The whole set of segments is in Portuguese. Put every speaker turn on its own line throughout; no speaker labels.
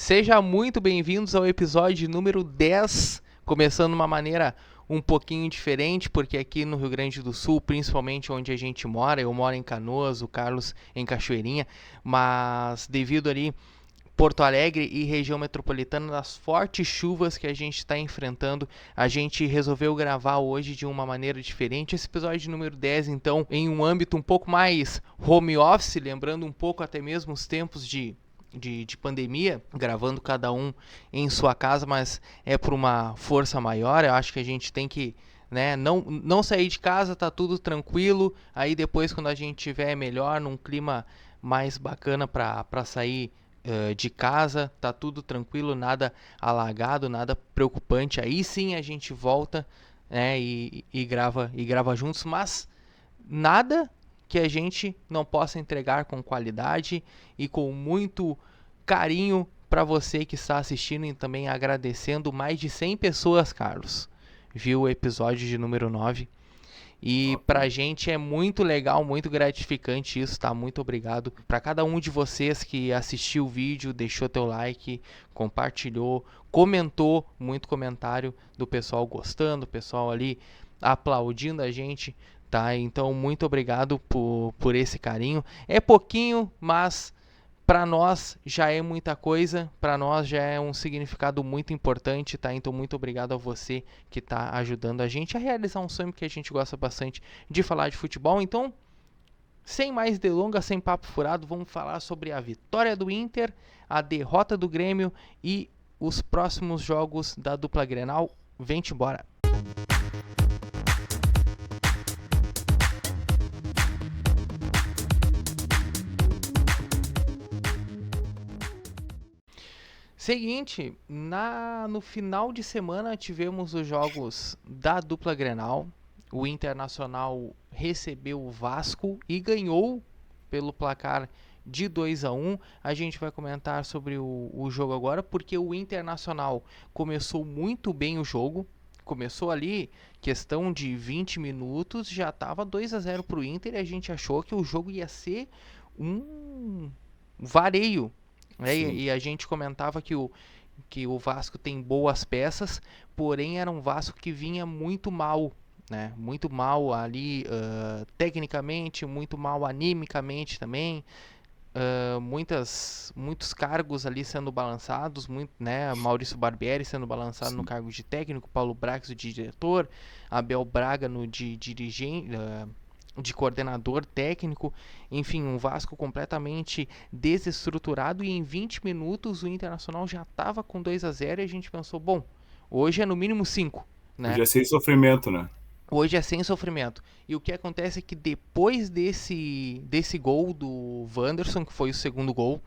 Seja muito bem-vindos ao episódio número 10, começando de uma maneira um pouquinho diferente, porque aqui no Rio Grande do Sul, principalmente onde a gente mora, eu moro em Canoas, o Carlos em Cachoeirinha, mas devido ali Porto Alegre e região metropolitana, das fortes chuvas que a gente está enfrentando, a gente resolveu gravar hoje de uma maneira diferente. Esse episódio número 10, então, em um âmbito um pouco mais home office, lembrando um pouco até mesmo os tempos de pandemia, gravando cada um em sua casa, mas é por uma força maior. Eu acho que a gente tem que não sair de casa, tá tudo tranquilo. Aí depois, quando a gente tiver melhor, num clima mais bacana para sair de casa, tá tudo tranquilo, nada alagado, nada preocupante. Aí sim a gente volta, né, e grava juntos, mas nada que a gente não possa entregar com qualidade e com muito carinho para você que está assistindo, e também agradecendo mais de 100 pessoas, Carlos, viu o episódio de número 9. E
Top.
pra gente é muito legal, muito gratificante isso, tá? Muito obrigado para cada um de vocês que assistiu o vídeo, deixou teu like, compartilhou, comentou, muito comentário do pessoal gostando, pessoal ali aplaudindo a gente, tá? Então, muito obrigado por esse carinho. É pouquinho, mas para nós já é muita coisa, para nós já é um significado muito importante, tá? Então, muito obrigado a você que está ajudando a gente a realizar um sonho que a gente gosta bastante de falar de futebol. Então, sem mais delongas, sem papo furado, vamos falar sobre a vitória do Inter, a derrota do Grêmio e os próximos jogos da dupla Grenal. Vem-te embora! Seguinte, no final de semana tivemos os jogos da dupla Grenal. O Internacional recebeu o Vasco e ganhou pelo placar de 2-1. A gente vai comentar sobre o jogo agora, porque o Internacional começou muito bem o jogo. Começou ali, questão de 20 minutos, já estava 2-0 para o Inter e a gente achou que o jogo ia ser um vareio.
Sim.
E a gente comentava que o Vasco tem boas peças, porém era um Vasco que vinha muito mal, né? Muito mal ali tecnicamente, muito mal animicamente também. Muitos cargos ali sendo balançados, né? Maurício Barbieri sendo balançado no
Sim.
cargo de técnico, Paulo Brax de diretor, Abel Braga no de dirigente, de coordenador técnico, enfim, um Vasco completamente desestruturado, e em 20 minutos o Internacional já estava com 2-0 e a gente pensou, bom, hoje é no mínimo 5, né?
Podia ser sofrimento, né?
Hoje é sem sofrimento. E o que acontece é que depois desse gol do Wanderson, que foi o segundo gol,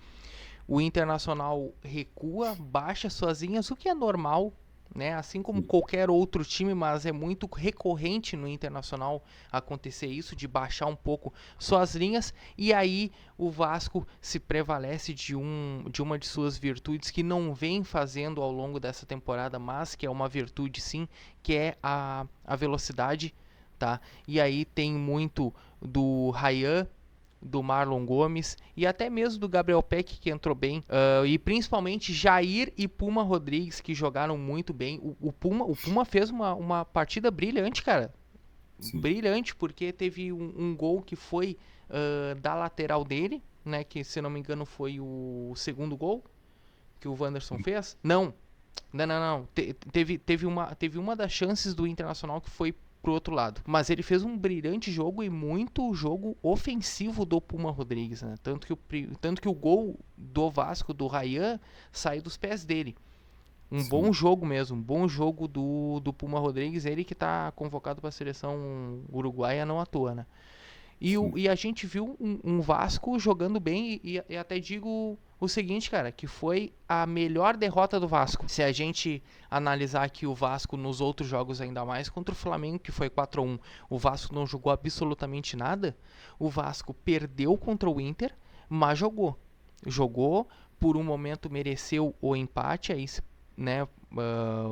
o Internacional recua, baixa suas linhas, o que é normal, né? Assim como
Sim.
qualquer outro time, mas é muito recorrente no Internacional acontecer isso, de baixar um pouco suas linhas, e aí o Vasco se prevalece de uma de suas virtudes que não vem fazendo ao longo dessa temporada, mas que é uma virtude sim, que é a velocidade, tá? E aí tem muito do Ryan, do Marlon Gomes e até mesmo do Gabriel Peck, que entrou bem, e principalmente Jair e Puma Rodrigues, que jogaram muito bem. O Puma fez uma partida brilhante, cara,
Sim.
brilhante, porque teve um gol que foi da lateral dele, né, que se não me engano foi o segundo gol que o Wanderson fez. Não. Teve uma das chances do Internacional que foi pro outro lado. Mas ele fez um brilhante jogo e muito jogo ofensivo do Puma Rodrigues, né? Tanto que o gol do Vasco, do Ryan, saiu dos pés dele. Um bom
Sim.
jogo mesmo, um bom jogo do Puma Rodrigues, ele que está convocado para a seleção uruguaia não à toa, né?
Sim.
E a gente viu um Vasco jogando bem, e até digo o seguinte, cara, que foi a melhor derrota do Vasco. Se a gente analisar aqui o Vasco nos outros jogos, ainda mais contra o Flamengo, que foi 4-1, o Vasco não jogou absolutamente nada. O Vasco perdeu contra o Inter, mas jogou. Jogou, por um momento mereceu o empate, aí, né,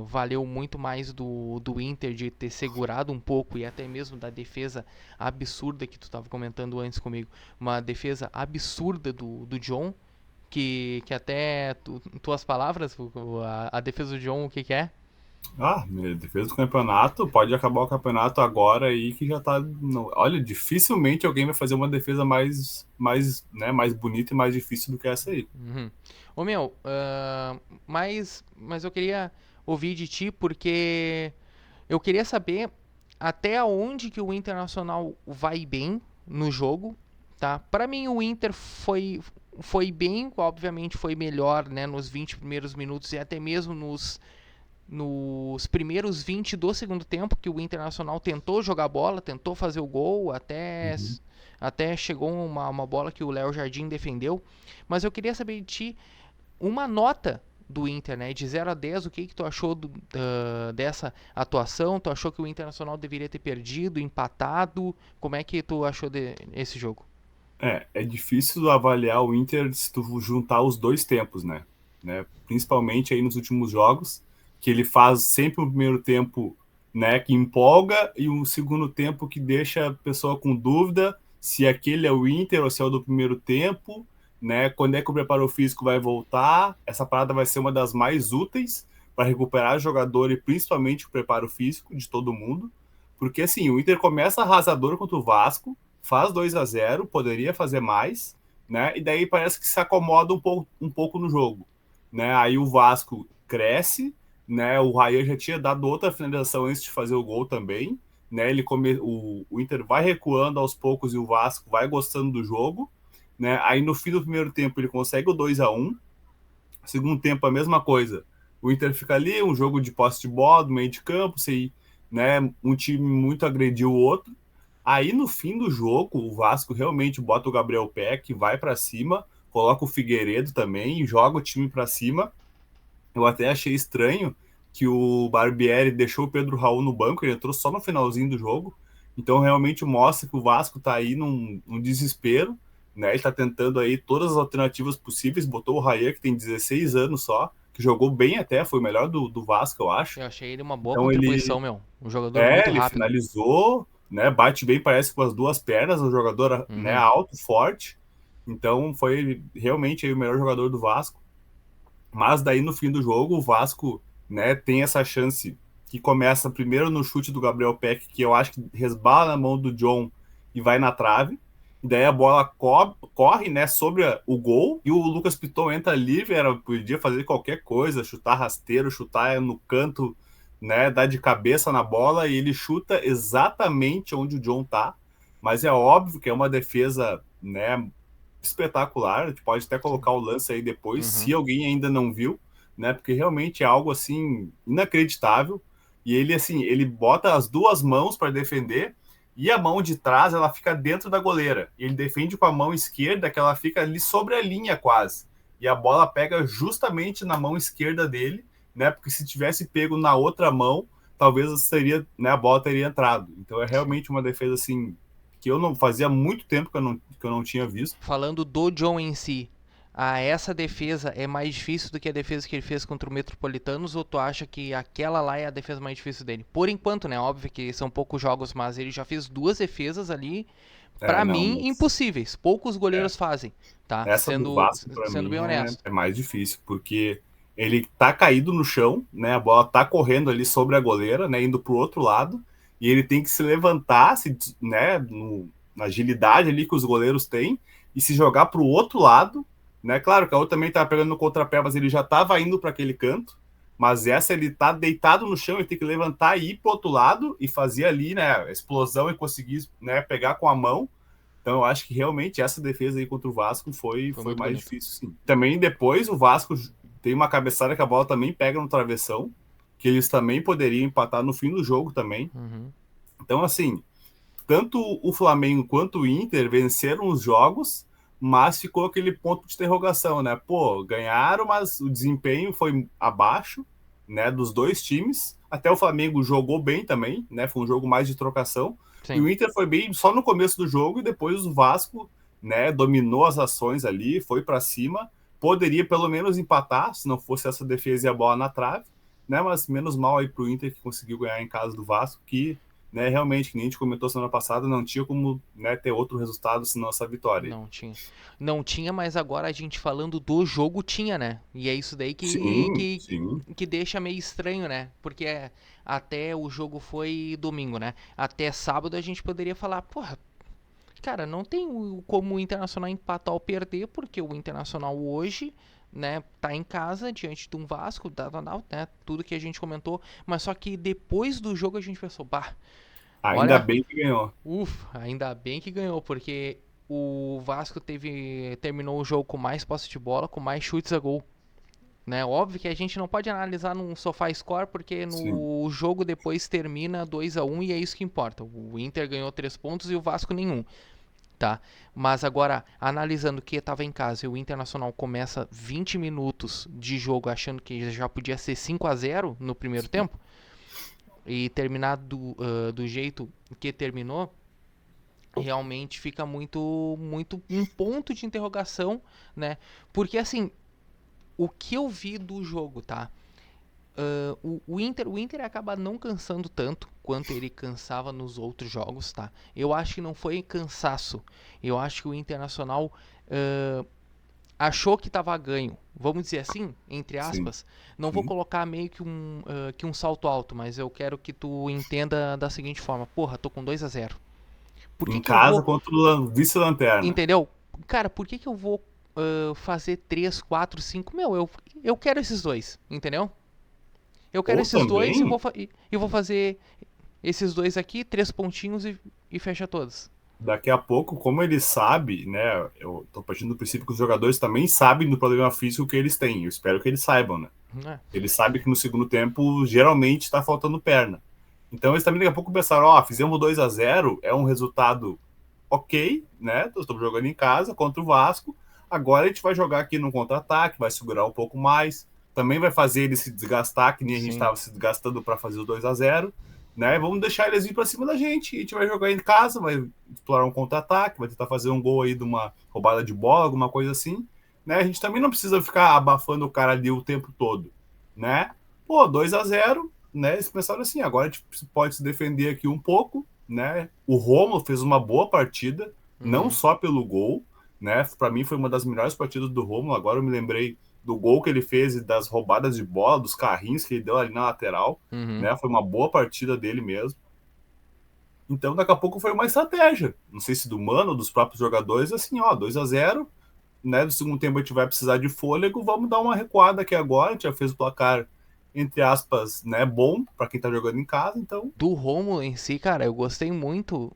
valeu muito mais do Inter de ter segurado um pouco, e até mesmo da defesa absurda que tu estava comentando antes comigo, uma defesa absurda do John, que até tuas palavras, a defesa do John, o que é?
Defesa do campeonato, pode acabar o campeonato agora aí que já tá. Olha, dificilmente alguém vai fazer uma defesa mais bonita e mais difícil do que essa aí.
Uhum. Ô meu, mas eu queria ouvir de ti porque eu queria saber até onde que o Internacional vai bem no jogo, tá? Para mim o Inter foi bem, obviamente foi melhor, né, nos 20 primeiros minutos e até mesmo nos primeiros 20 do segundo tempo, que o Internacional tentou jogar bola, tentou fazer o gol, até chegou uma bola que o Léo Jardim defendeu. Mas eu queria saber de ti uma nota do Inter, né? De 0 a 10, o que tu achou dessa atuação? Tu achou que o Internacional deveria ter perdido, empatado? Como é que tu achou esse jogo?
É difícil avaliar o Inter se tu juntar os dois tempos, né? Principalmente aí nos últimos jogos, que ele faz sempre um primeiro tempo, né, que empolga e um segundo tempo que deixa a pessoa com dúvida se aquele é o Inter ou se é o do primeiro tempo, né? Quando é que o preparo físico vai voltar? Essa parada vai ser uma das mais úteis para recuperar o jogador e principalmente o preparo físico de todo mundo, porque assim, o Inter começa arrasador contra o Vasco, faz 2-0, poderia fazer mais, né? E daí parece que se acomoda um pouco no jogo, né? Aí o Vasco cresce, né? O Ryan já tinha dado outra finalização antes de fazer o gol também, né? O Inter vai recuando aos poucos e o Vasco vai gostando do jogo, né? Aí no fim do primeiro tempo ele consegue o 2-1, segundo tempo a mesma coisa. O Inter fica ali, um jogo de posse de bola, do meio de campo, sem, né, um time muito agrediu o outro. Aí no fim do jogo, o Vasco realmente bota o Gabriel Peck, vai para cima, coloca o Figueiredo também e joga o time para cima. Eu até achei estranho que o Barbieri deixou o Pedro Raul no banco, ele entrou só no finalzinho do jogo. Então realmente mostra que o Vasco tá aí num desespero, né? Ele tá tentando aí todas as alternativas possíveis, botou o Raia, que tem 16 anos só, que jogou bem até, foi o melhor do Vasco, eu acho.
Eu achei ele uma boa
Então
contribuição, meu. Um jogador muito
ele
rápido.
finalizou, né? Bate bem, parece com as duas pernas, um jogador, né, alto, forte. Então foi realmente aí o melhor jogador do Vasco. Mas daí no fim do jogo o Vasco, né, tem essa chance que começa primeiro no chute do Gabriel Peck, que eu acho que resbala na mão do John e vai na trave. E daí a bola corre, né, sobre o gol e o Lucas Piton entra livre, podia fazer qualquer coisa, chutar rasteiro, chutar no canto, né, dar de cabeça na bola, e ele chuta exatamente onde o John tá. Mas é óbvio que é uma defesa, né, espetacular. A gente pode até colocar o lance aí depois, se alguém ainda não viu, né? Porque realmente é algo assim inacreditável. E ele assim, ele bota as duas mãos para defender e a mão de trás ela fica dentro da goleira. Ele defende com a mão esquerda, que ela fica ali sobre a linha quase. E a bola pega justamente na mão esquerda dele, né? Porque se tivesse pego na outra mão, talvez seria, né, a bola teria entrado. Então é realmente uma defesa assim que eu não fazia muito tempo que eu não tinha visto.
Falando do John em si, essa defesa é mais difícil do que a defesa que ele fez contra o Metropolitanos, ou tu acha que aquela lá é a defesa mais difícil dele? Por enquanto, né? Óbvio que são poucos jogos, mas ele já fez duas defesas ali, pra
Não,
mim,
mas
impossíveis. Poucos goleiros fazem, tá?
essa do Vasco para
Sendo
mim
bem honesto.
é mais difícil, porque ele tá caído no chão, né? A bola tá correndo ali sobre a goleira, né? Indo pro outro lado, e ele tem que se levantar, né? Na agilidade ali que os goleiros têm, e se jogar pro outro lado, né? Claro que a outra também tá pegando no contrapé, mas ele já tava indo para aquele canto. Mas essa ele tá deitado no chão, ele tem que levantar e ir pro outro lado e fazer ali, né, a explosão e conseguir, né, pegar com a mão. Então eu acho que realmente essa defesa aí contra o Vasco foi
muito
mais
bonito.
difícil, sim. Também depois o Vasco tem uma cabeçada que a bola também pega no travessão, que eles também poderiam empatar no fim do jogo também. Então, assim, tanto o Flamengo quanto o Inter venceram os jogos, mas ficou aquele ponto de interrogação, né? Pô, ganharam, mas o desempenho foi abaixo, né, dos dois times. Até o Flamengo jogou bem também, né? Foi um jogo mais de trocação.
Sim.
E o Inter foi bem só no começo do jogo e depois o Vasco, né, dominou as ações ali, foi para cima. Poderia pelo menos empatar, se não fosse essa defesa e a bola na trave, né? Mas menos mal aí pro Inter que conseguiu ganhar em casa do Vasco, que né, realmente, que nem a gente comentou semana passada, não tinha como, né, ter outro resultado senão essa vitória.
Não tinha. Não tinha, mas agora a gente falando do jogo tinha, né? E é isso daí
Sim, sim,
que deixa meio estranho, né? Porque até o jogo foi domingo, né? Até sábado a gente poderia falar, porra, cara, não tem como o Internacional empatar ou perder, porque o Internacional hoje, né, tá em casa diante de um Vasco, né, tudo que a gente comentou, mas só que depois do jogo a gente pensou, bah,
ainda
olha,
bem que ganhou.
ufa, ainda bem que ganhou, porque o Vasco terminou o jogo com mais posse de bola, com mais chutes a gol. Né? Óbvio que a gente não pode analisar num sofá score, porque
Sim,
no jogo depois termina 2-1 e é isso que importa. O Inter ganhou 3 pontos e o Vasco nenhum. Tá? Mas agora, analisando que estava em casa e o Internacional começa 20 minutos de jogo achando que já podia ser 5-0 no primeiro
sim.
tempo e terminar do jeito que terminou, realmente fica muito um ponto de interrogação, né? Porque assim, o que eu vi do jogo, tá? O Inter acaba não cansando tanto quanto ele cansava nos outros jogos, tá? Eu acho que não foi cansaço. Eu acho que o Internacional achou que estava ganho. Vamos dizer assim, entre
Sim,
aspas. Não vou
sim.
colocar meio que um salto alto, mas eu quero que tu entenda da seguinte forma: porra, tô com 2-0. Por que
Em
que eu
casa
vou.
contra o vice-lanterna.
Entendeu? Cara, por que que eu vou fazer 3, 4, 5? Meu, eu quero esses dois, entendeu? Eu quero
Ou
esses dois
também,
e vou fazer esses dois aqui, 3 pontinhos e fecha todos.
daqui a pouco, como ele sabe, né? Eu tô partindo do princípio que os jogadores também sabem do problema físico que eles têm. Eu espero que eles saibam, né?
Né?
Eles sabem que no segundo tempo geralmente está faltando perna. Então eles também daqui a pouco pensaram, ó, fizemos 2-0, é um resultado ok, né? Estamos jogando em casa contra o Vasco. Agora a gente vai jogar aqui no contra-ataque, vai segurar um pouco mais. Também vai fazer ele se desgastar, que nem a gente
Sim.
estava se desgastando para fazer o 2-0, né? Vamos deixar eles vir para cima da gente. A gente vai jogar em casa, vai explorar um contra-ataque, vai tentar fazer um gol aí de uma roubada de bola, alguma coisa assim. Né? A gente também não precisa ficar abafando o cara ali o tempo todo, né? Pô, 2-0, né? Eles pensaram assim, agora a gente pode se defender aqui um pouco, né? O Romo fez uma boa partida, não
Uhum.
só pelo gol, né? Para mim foi uma das melhores partidas do Romo. Agora eu me lembrei do gol que ele fez e das roubadas de bola, dos carrinhos que ele deu ali na lateral,
Uhum.
né? Foi uma boa partida dele mesmo. Então, daqui a pouco foi uma estratégia. Não sei se do Mano ou dos próprios jogadores, assim, ó, 2-0, né? Do segundo tempo a gente vai precisar de fôlego, vamos dar uma recuada aqui agora. A gente já fez o placar, entre aspas, né, bom para quem tá jogando em casa, então.
Do Romulo em si, cara, eu gostei muito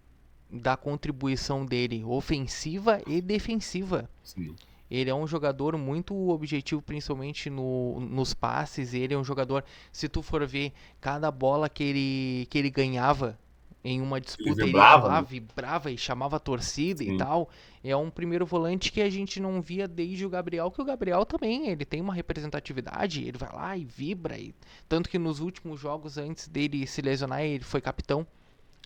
da contribuição dele, ofensiva e defensiva.
Sim.
Ele é um jogador muito objetivo, principalmente nos passes. Ele é um jogador, se tu for ver, cada bola que ele ganhava em uma
Ele
disputa, ele ia
vibrava,
lá,
né?
vibrava e chamava a torcida e
Sim,
tal. É um primeiro volante que a gente não via desde o Gabriel, que o Gabriel também, ele tem uma representatividade, ele vai lá e vibra. Tanto que nos últimos jogos, antes dele se lesionar, ele foi capitão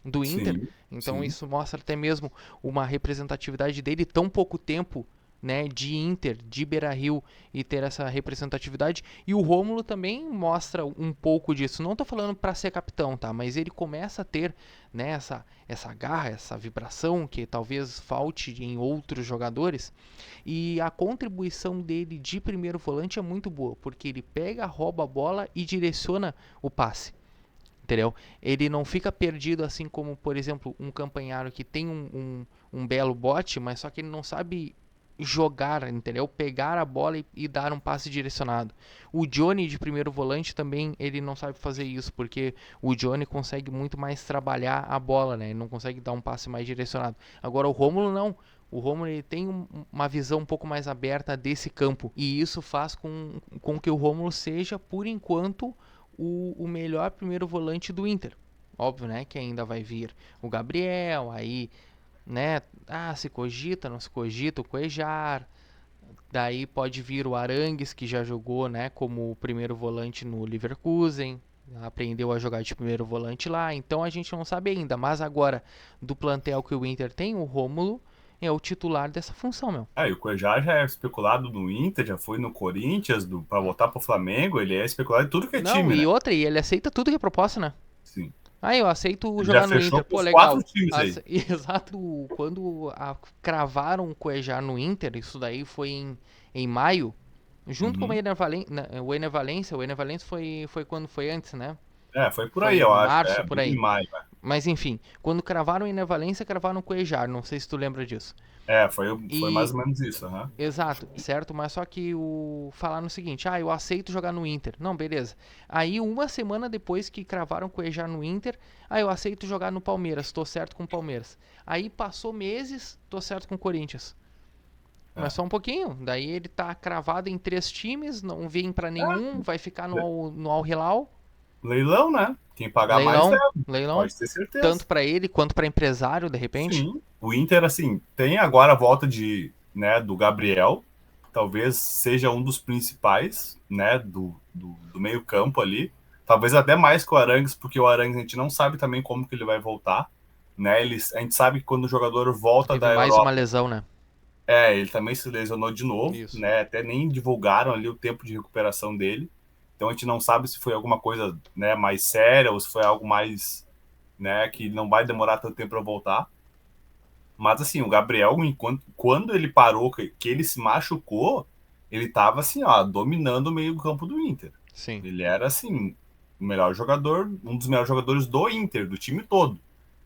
do Inter.
sim,
Então
sim.
isso mostra até mesmo uma representatividade dele tão pouco tempo, né, de Inter, de Beira-Rio e ter essa representatividade. E o Rômulo também mostra um pouco disso. Não tô falando para ser capitão, tá? Mas ele começa a ter, né, essa garra, essa vibração que talvez falte em outros jogadores. E a contribuição dele de primeiro volante é muito boa, porque ele pega, rouba a bola e direciona o passe. Entendeu? Ele não fica perdido assim como, por exemplo, um Campanharo que tem um belo bote, mas só que ele não sabe jogar, entendeu? Pegar a bola e dar um passe direcionado. O Johnny de primeiro volante também ele não sabe fazer isso, porque o Johnny consegue muito mais trabalhar a bola, né? Ele não consegue dar um passe mais direcionado. Agora o Rômulo não. O Rômulo ele tem uma visão um pouco mais aberta desse campo e isso faz com que o Rômulo seja, por enquanto, o melhor primeiro volante do Inter. Óbvio, né, que ainda vai vir o Gabriel, aí, né, se cogita, não se cogita, o Cuejar, daí pode vir o Arangues, que já jogou, né, como primeiro volante no Leverkusen, aprendeu a jogar de primeiro volante lá, então a gente não sabe ainda, mas agora, do plantel que o Inter tem, o Rômulo é o titular dessa função, meu.
E o Cuejá já é especulado no Inter, já foi no Corinthians, para voltar pro Flamengo, ele é especulado em tudo que é
Não,
time, né?
e outra, e ele aceita tudo que é proposta, né?
Sim.
Ah, eu aceito
Ele já
jogar no
fechou
Inter.
com
Pô,
os 4
legal.
times aí.
Exato. Quando cravaram o Cuejá no Inter, isso daí foi em maio, junto com
Uhum.
O Ener Valencia. O Ener Valencia foi quando foi antes, né?
É, foi por
Foi
aí,
em
eu acho.
março,
É,
por
bem em
aí.
maio. Né?
Mas enfim, quando cravaram o Ener Valencia, cravaram o Cuejar. Não sei se tu lembra disso.
É, foi mais
E
ou menos isso. Aham.
exato, certo? Mas só que o falar no seguinte, eu aceito jogar no Inter. Não, beleza. Aí uma semana depois que cravaram o Cuejá no Inter, eu aceito jogar no Palmeiras, tô certo com o Palmeiras. Aí passou meses, tô certo com o Corinthians. Mas
É.
só um pouquinho. Daí ele tá cravado em 3 times, não vem pra nenhum, vai ficar no Al Hilal.
Leilão, né? Quem pagar mais
Leilão,
leva,
leilão,
pode ter certeza.
tanto pra ele quanto pra empresário, de repente.
Sim. O Inter, assim, tem agora a volta né, do Gabriel, talvez seja um dos principais, né, do meio-campo ali. Talvez até mais que o Arangues, porque o Arangues a gente não sabe também como que ele vai voltar. Né? A gente sabe que quando o jogador volta
Teve
da
mais uma
Europa,
lesão, né?
ele também se lesionou de novo,
Isso.
né? Até nem divulgaram ali o tempo de recuperação dele. Então a gente não sabe se foi alguma coisa, né, mais séria ou se foi algo mais, né, que não vai demorar tanto tempo para voltar. Mas assim, o Gabriel, quando ele parou, que ele se machucou, ele tava assim, ó, dominando o meio-campo do Inter.
Sim.
Ele era assim, o melhor jogador, um dos melhores jogadores do Inter, do time todo,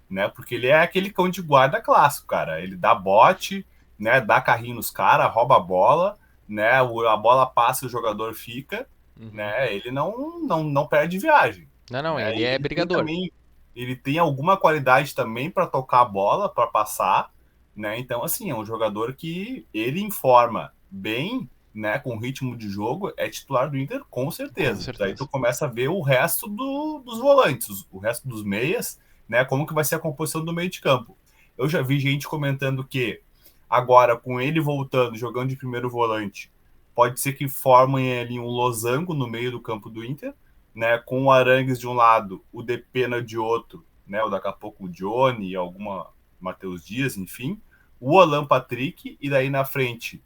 né? Porque ele é aquele cão de guarda clássico, cara. Ele dá bote, né, dá carrinho nos caras, rouba a bola, né? A bola passa e o jogador fica,
Uhum.
né? Ele não perde viagem,
Não,
né?
ele
E
é
ele tem
brigador.
também, ele tem alguma qualidade também para tocar a bola, para passar, né? Então assim, é um jogador que ele informa bem, né, com ritmo de jogo, é titular do Inter com
Com
certeza. Daí tu
certeza.
começa a ver o resto dos volantes, o resto dos meias, né, como que vai ser a composição do meio de campo. Eu já vi gente comentando que agora com ele voltando, jogando de primeiro volante, pode ser que formem ali um losango no meio do campo do Inter, né, com o Arangues de um lado, o Depena de outro, né, ou daqui a pouco o Johnny, alguma Matheus Dias, enfim, o Alan Patrick e daí na frente,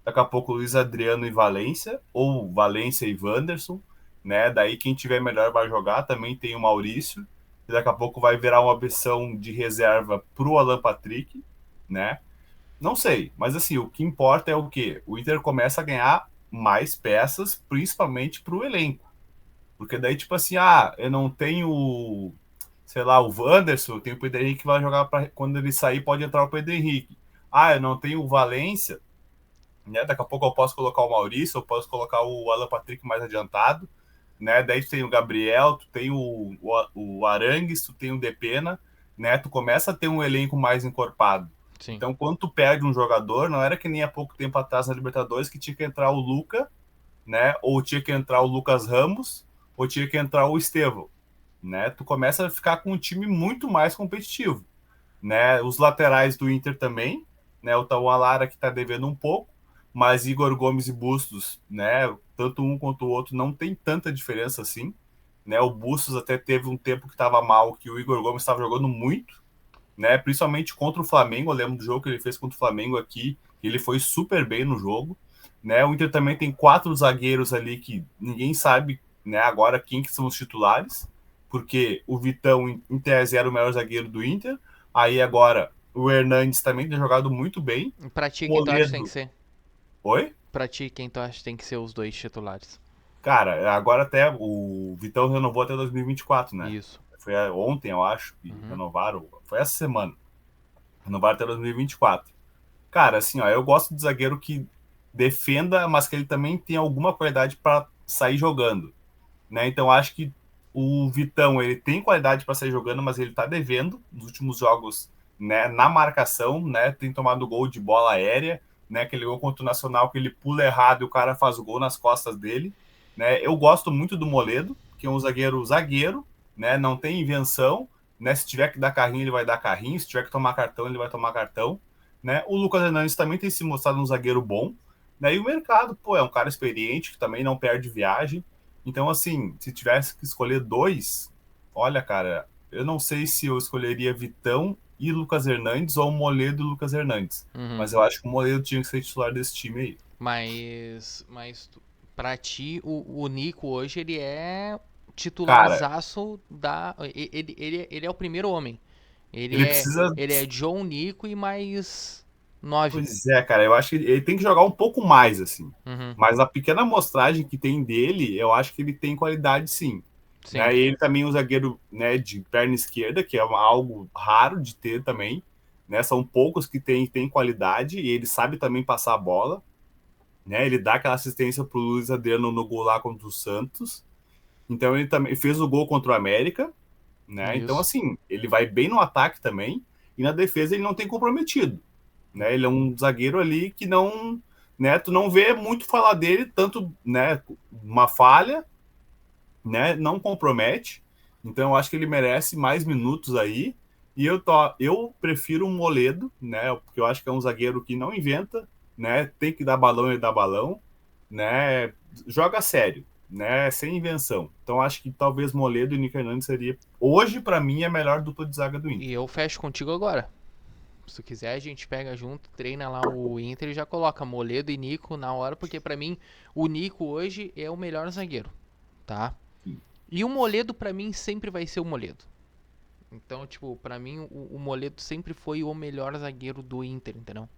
daqui a pouco Luiz Adriano e Valência, ou Valência e Wanderson, né? Daí quem tiver melhor vai jogar, também tem o Maurício, e daqui a pouco vai virar uma opção de reserva pro Alan Patrick, né? Não sei, mas assim, o que importa é o quê? O Inter começa a ganhar mais peças, principalmente pro elenco. Porque daí, tipo assim, eu não tenho, sei lá, o Wanderson, eu tenho o Pedro Henrique que vai jogar para quando ele sair, pode entrar o Pedro Henrique. Eu não tenho o Valência, né? Daqui a pouco eu posso colocar o Maurício, eu posso colocar o Alan Patrick mais adiantado, né? Daí tu tem o Gabriel, tu tem o Arangues, tu tem o Depena, né? Tu começa a ter um elenco mais encorpado.
Sim.
Então, quando tu perde um jogador, não era que nem há pouco tempo atrás na Libertadores que tinha que entrar o Luca, né? Ou tinha que entrar o Lucas Ramos, ou tinha que entrar o Estevão, né? Tu começa a ficar com um time muito mais competitivo, né? Os laterais do Inter também, né? O Tauan Lara que tá devendo um pouco, mas Igor Gomes e Bustos, né? Tanto um quanto o outro não tem tanta diferença assim, né? O Bustos até teve um tempo que estava mal, que o Igor Gomes estava jogando muito, né? Principalmente contra o Flamengo. Eu lembro do jogo que ele fez contra o Flamengo aqui, ele foi super bem no jogo, né? O Inter também tem 4 zagueiros ali que ninguém sabe, né? Agora quem que são os titulares, porque o Vitão em tese era o melhor zagueiro do Inter. Aí agora o Hernandes também tem jogado muito bem.
Pra ti,
O
quem tu acha que tem que
Moledo,
ser?
oi?
Pra ti, quem tu acha que tem que ser os dois titulares?
Cara, agora até o Vitão renovou até 2024, né?
Isso.
Foi ontem, eu acho, que
Uhum.
renovaram. Foi essa semana. Renovaram até 2024. Cara, assim, ó, eu gosto de zagueiro que defenda, mas que ele também tem alguma qualidade para sair jogando, né? Então acho que o Vitão, ele tem qualidade para sair jogando, mas ele tá devendo nos últimos jogos, né, na marcação, né? Tem tomado gol de bola aérea, né, aquele gol contra o Nacional que ele pula errado e o cara faz o gol nas costas dele, né? Eu gosto muito do Moledo, que é um zagueiro, né? Não tem invenção, né? Se tiver que dar carrinho, ele vai dar carrinho, se tiver que tomar cartão, ele vai tomar cartão, né? O Lucas Hernandes também tem se mostrado um zagueiro bom, né? E o Mercado, pô, é um cara experiente que também não perde viagem. Então, assim, se tivesse que escolher dois, olha, cara, eu não sei se eu escolheria Vitão e Lucas Hernandes ou Moledo e Lucas Hernandes.
Uhum.
Mas eu acho que o Moledo tinha que ser titular desse time aí.
Mas pra ti, o Nico hoje, ele é
Cara,
titularzaço da. Ele é o primeiro homem. Ele
ele
é,
precisa.
ele é John, Nico e mais 9.
Pois é, cara, eu acho que ele tem que jogar um pouco mais, assim.
Uhum,
Mas a pequena amostragem que tem dele, eu acho que ele tem qualidade, sim.
sim.
Né? E ele também é um zagueiro, né, de perna esquerda, que é algo raro de ter também. Né? São poucos que tem qualidade e ele sabe também passar a bola. Né? Ele dá aquela assistência pro Luiz Adriano no gol lá contra o Santos. Então ele também fez o gol contra o América. Né? Então,
Isso.
assim, ele vai bem no ataque também. E na defesa ele não tem comprometido. Né? Ele é um zagueiro ali que não, né, tu não vê muito falar dele, tanto, né, uma falha, né, não compromete. Então eu acho que ele merece mais minutos aí. E eu prefiro um Moledo, né, porque eu acho que é um zagueiro que não inventa, né, tem que dar balão e dar balão, né, joga sério, né, sem invenção. Então eu acho que talvez Moledo e Nico Hernandes seria hoje para mim a melhor dupla de zaga do
E
Inter.
eu fecho contigo agora. Se tu quiser, a gente pega junto, treina lá o Inter e já coloca Moledo e Nico na hora, porque pra mim o Nico hoje é o melhor zagueiro, tá? E o Moledo pra mim sempre vai ser o Moledo. Então, tipo, pra mim o Moledo sempre foi o melhor zagueiro do Inter, entendeu?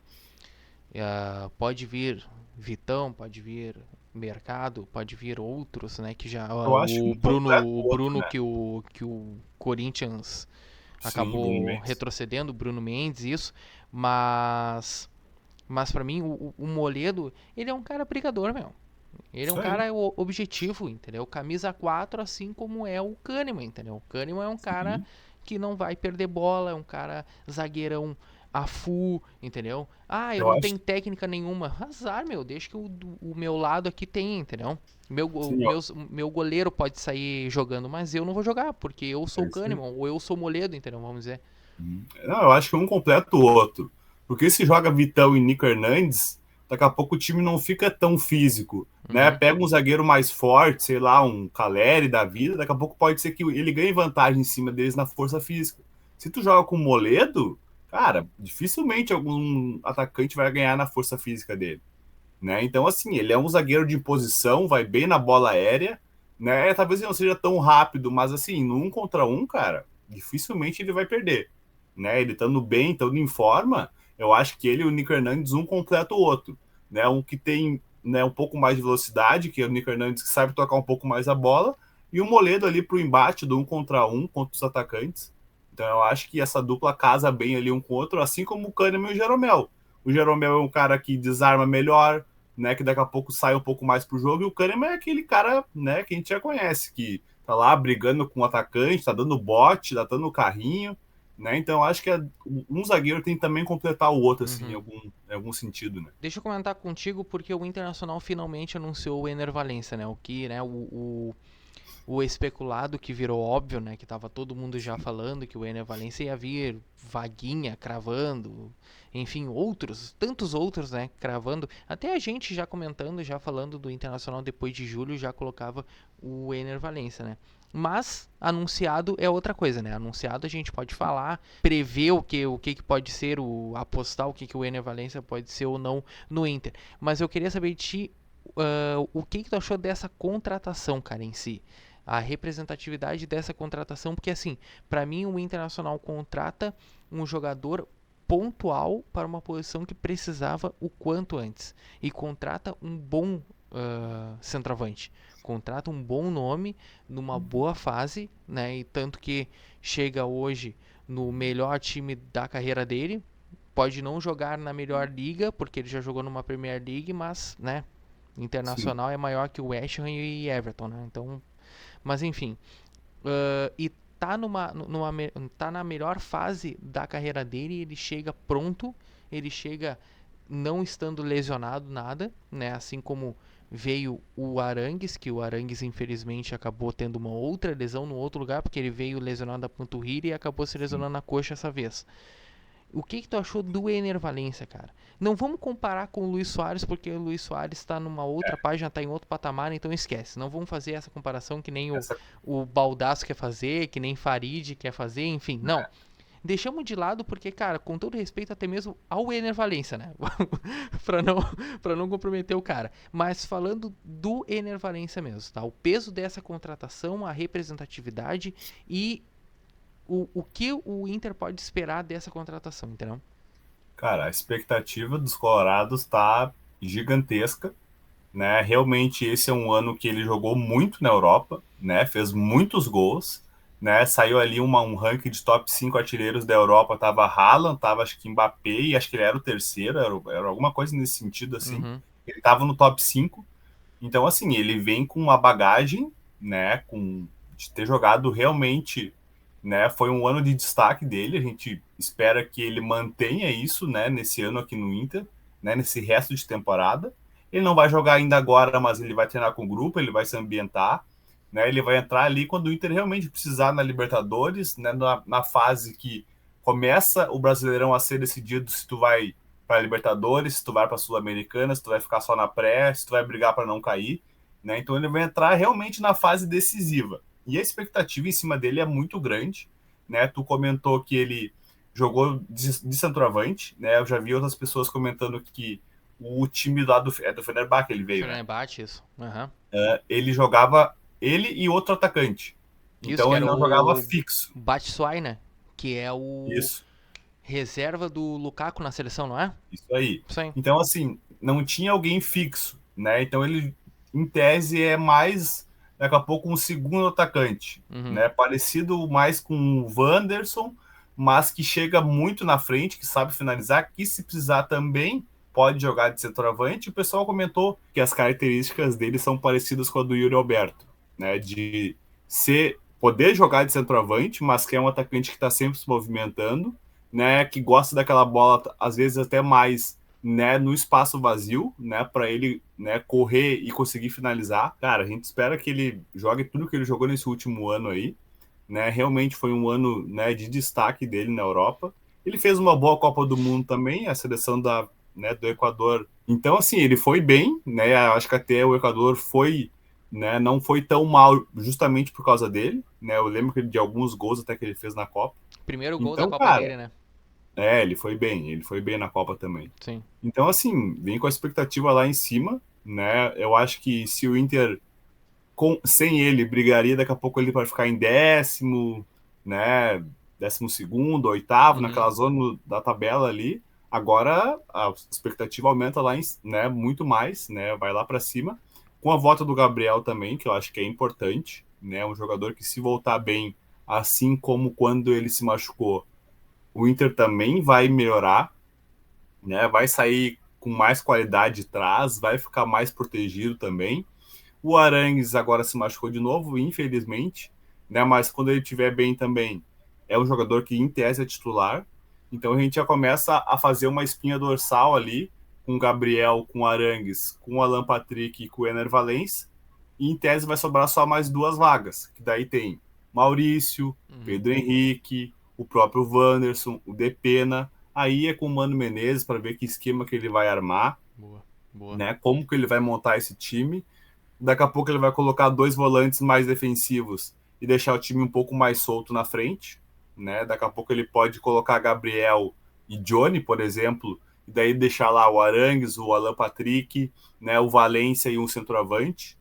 Pode vir Vitão, pode vir Mercado, pode vir outros, né? Que já
Eu acho que
o
um completa
Bruno,
o outro, né?
que o Corinthians
Sim, Bruno
acabou
Mendes.
retrocedendo, o Bruno Mendes, isso, mas para mim o Moledo, ele é um cara brigador, meu. Ele é um
Isso aí.
cara objetivo, entendeu? Camisa 4, assim como é o Kahneman, entendeu? O Kahneman é um cara
Sim.
que não vai perder bola, é um cara zagueirão a full, entendeu? Ah, eu
Eu
não
acho
tenho técnica nenhuma. Azar, meu, deixa que o meu lado aqui tem, entendeu?
sim, ó.
Meu goleiro pode sair jogando, mas eu não vou jogar, porque eu
É
sou o
isso aí.
Kahneman, ou eu sou o Moledo, entendeu? Vamos dizer.
Não, eu acho que um completa o outro. Porque se joga Vitão e Nico Hernandes, daqui a pouco o time não fica tão físico. Né?
Uhum,
Pega um zagueiro mais forte, sei lá, um Caleri da vida, daqui a pouco pode ser que ele ganhe vantagem em cima deles na força física. Se tu joga com o Moledo, cara, dificilmente algum atacante vai ganhar na força física dele. Né? Então, assim, ele é um zagueiro de imposição, vai bem na bola aérea, né? Talvez ele não seja tão rápido, mas assim, no 1 contra 1, cara, dificilmente ele vai perder. Né? Ele estando bem, estando em forma, eu acho que ele e o Nico Hernandes, um completa o outro. Né? Um que tem, né, um pouco mais de velocidade, que é o Nico Hernandes, que sabe tocar um pouco mais a bola, e o Moledo ali pro embate do 1 contra 1 contra os atacantes. Então eu acho que essa dupla casa bem ali um com o outro, assim como o Kahneman e o Jeromel. O Jeromel é um cara que desarma melhor, né, que daqui a pouco sai um pouco mais pro jogo, e o Kahneman é aquele cara, né, que a gente já conhece, que tá lá brigando com o atacante, tá dando bote, tá dando carrinho, né, então acho que um zagueiro tem que também completar o outro, assim,
uhum.
em algum sentido, né.
Deixa eu comentar contigo porque o Internacional finalmente anunciou o Ener Valencia, né? O que, né, o especulado que virou óbvio, né? Que tava todo mundo já falando que o Ener Valencia ia vir, Vaguinha cravando, enfim, outros, tantos outros, né? Cravando. Até a gente já comentando, já falando do Internacional depois de julho, já colocava o Ener Valencia, né? Mas anunciado é outra coisa, né? Anunciado a gente pode falar, prever o que pode ser, apostar o que o Ener Valencia pode ser ou não no Inter. Mas eu queria saber de ti o que tu achou dessa contratação, cara, em si. A representatividade dessa contratação, porque assim, para mim o Internacional contrata um jogador pontual para uma posição que precisava o quanto antes e contrata um bom centroavante, contrata um bom nome numa boa fase, né? E tanto que chega hoje no melhor time da carreira dele. Pode não jogar na melhor liga, porque ele já jogou numa Premier League, mas, né,
Sim,
Internacional é maior que o West Ham e Everton, né? Então, mas enfim, e tá na melhor fase da carreira dele, ele chega pronto, ele chega não estando lesionado nada, né? Assim como veio o Arangues, que o Arangues infelizmente acabou tendo uma outra lesão no outro lugar, porque ele veio lesionado da panturrilha e acabou se
sim.
lesionando na coxa essa vez. O que tu achou do Ener Valencia, cara? Não vamos comparar com o Luiz Soares, porque o Luiz Soares está numa outra página, está em outro patamar, então esquece. Não vamos fazer essa comparação que nem
Essa,
o Baldasso quer fazer, que nem Farid quer fazer, enfim, não. deixamos de lado porque, cara, com todo respeito até mesmo ao Ener Valencia, né? pra não comprometer o cara. Mas falando do Ener Valencia mesmo, tá? O peso dessa contratação, a representatividade e o que o Inter pode esperar dessa contratação, entendeu?
Cara, a expectativa dos Colorados tá gigantesca, né? Realmente esse é um ano que ele jogou muito na Europa, né? Fez muitos gols, né? Saiu ali um ranking de top 5 artilheiros da Europa, tava Haaland, tava acho que Mbappé, e acho que ele era o terceiro, era alguma coisa nesse sentido assim.
Uhum.
Ele tava no top 5. Então assim, ele vem com uma bagagem, né, com de ter jogado realmente, né? Foi um ano de destaque dele, a gente espera que ele mantenha isso, né, nesse ano aqui no Inter, né, nesse resto de temporada. Ele não vai jogar ainda agora, mas ele vai treinar com o grupo, ele vai se ambientar, né? Ele vai entrar ali quando o Inter realmente precisar na Libertadores, né, na fase que começa o Brasileirão a ser decidido se tu vai para a Libertadores, se tu vai para a Sul-Americana, se tu vai ficar só na pré, se tu vai brigar para não cair, né? Então ele vai entrar realmente na fase decisiva. E a expectativa em cima dele é muito grande, né? Tu comentou que ele jogou de centroavante, né? Eu já vi outras pessoas comentando que o time lá do Fenerbahçe ele veio, né?
Fenerbahçe, isso. Uhum.
Ele jogava ele e outro atacante.
Isso, que
Então ele
era
não jogava
o
fixo.
Batshuayi, né? Que é o
Isso,
reserva do Lukaku na seleção, não é?
isso aí.
Sim.
Então, assim, não tinha alguém fixo, né? Então ele, em tese, é mais, daqui a pouco, um segundo atacante,
Uhum.
né? Parecido mais com o Wanderson, mas que chega muito na frente, que sabe finalizar, que se precisar também pode jogar de centroavante. O pessoal comentou que as características dele são parecidas com a do Yuri Alberto, né? De poder jogar de centroavante, mas que é um atacante que está sempre se movimentando, né, que gosta daquela bola, às vezes até mais, né, no espaço vazio, né, para ele, né, correr e conseguir finalizar. Cara, a gente espera que ele jogue tudo que ele jogou nesse último ano aí, né? Realmente foi um ano, né, de destaque dele na Europa. Ele fez uma boa Copa do Mundo também, a seleção do Equador. Então, assim, ele foi bem, né? Acho que até o Equador foi, né, não foi tão mal justamente por causa dele, né? Eu lembro de alguns gols até que ele fez na Copa.
Primeiro gol da
Então,
Copa
cara,
dele, né?
ele foi bem na Copa também.
Sim.
Então, assim, vem com a expectativa lá em cima, né? Eu acho que se o Inter, sem ele, brigaria, daqui a pouco ele vai ficar em décimo, né? 12º, oitavo,
Uhum.
naquela zona da tabela ali. Agora a expectativa aumenta lá, né? Muito mais, né? Vai lá para cima. Com a volta do Gabriel também, que eu acho que é importante, né? Um jogador que se voltar bem, assim como quando ele se machucou, o Inter também vai melhorar, né? Vai sair com mais qualidade de trás, vai ficar mais protegido também. O Arangues agora se machucou de novo, infelizmente, né? Mas quando ele estiver bem também, é um jogador que em tese é titular. Então a gente já começa a fazer uma espinha dorsal ali com o Gabriel, com o Arangues, com o Alan Patrick e com o Ener Valencia. E em tese vai sobrar só mais duas vagas, que daí tem Maurício,
Uhum.
Pedro Henrique, o próprio Wanderson, o Depena. Aí é com o Mano Menezes para ver que esquema que ele vai armar,
Boa, boa.
né? Como que ele vai montar esse time. Daqui a pouco ele vai colocar dois volantes mais defensivos e deixar o time um pouco mais solto na frente, né? Daqui a pouco ele pode colocar Gabriel e Johnny, por exemplo, e daí deixar lá o Arangues, o Alan Patrick, né? O Valência e um centroavante,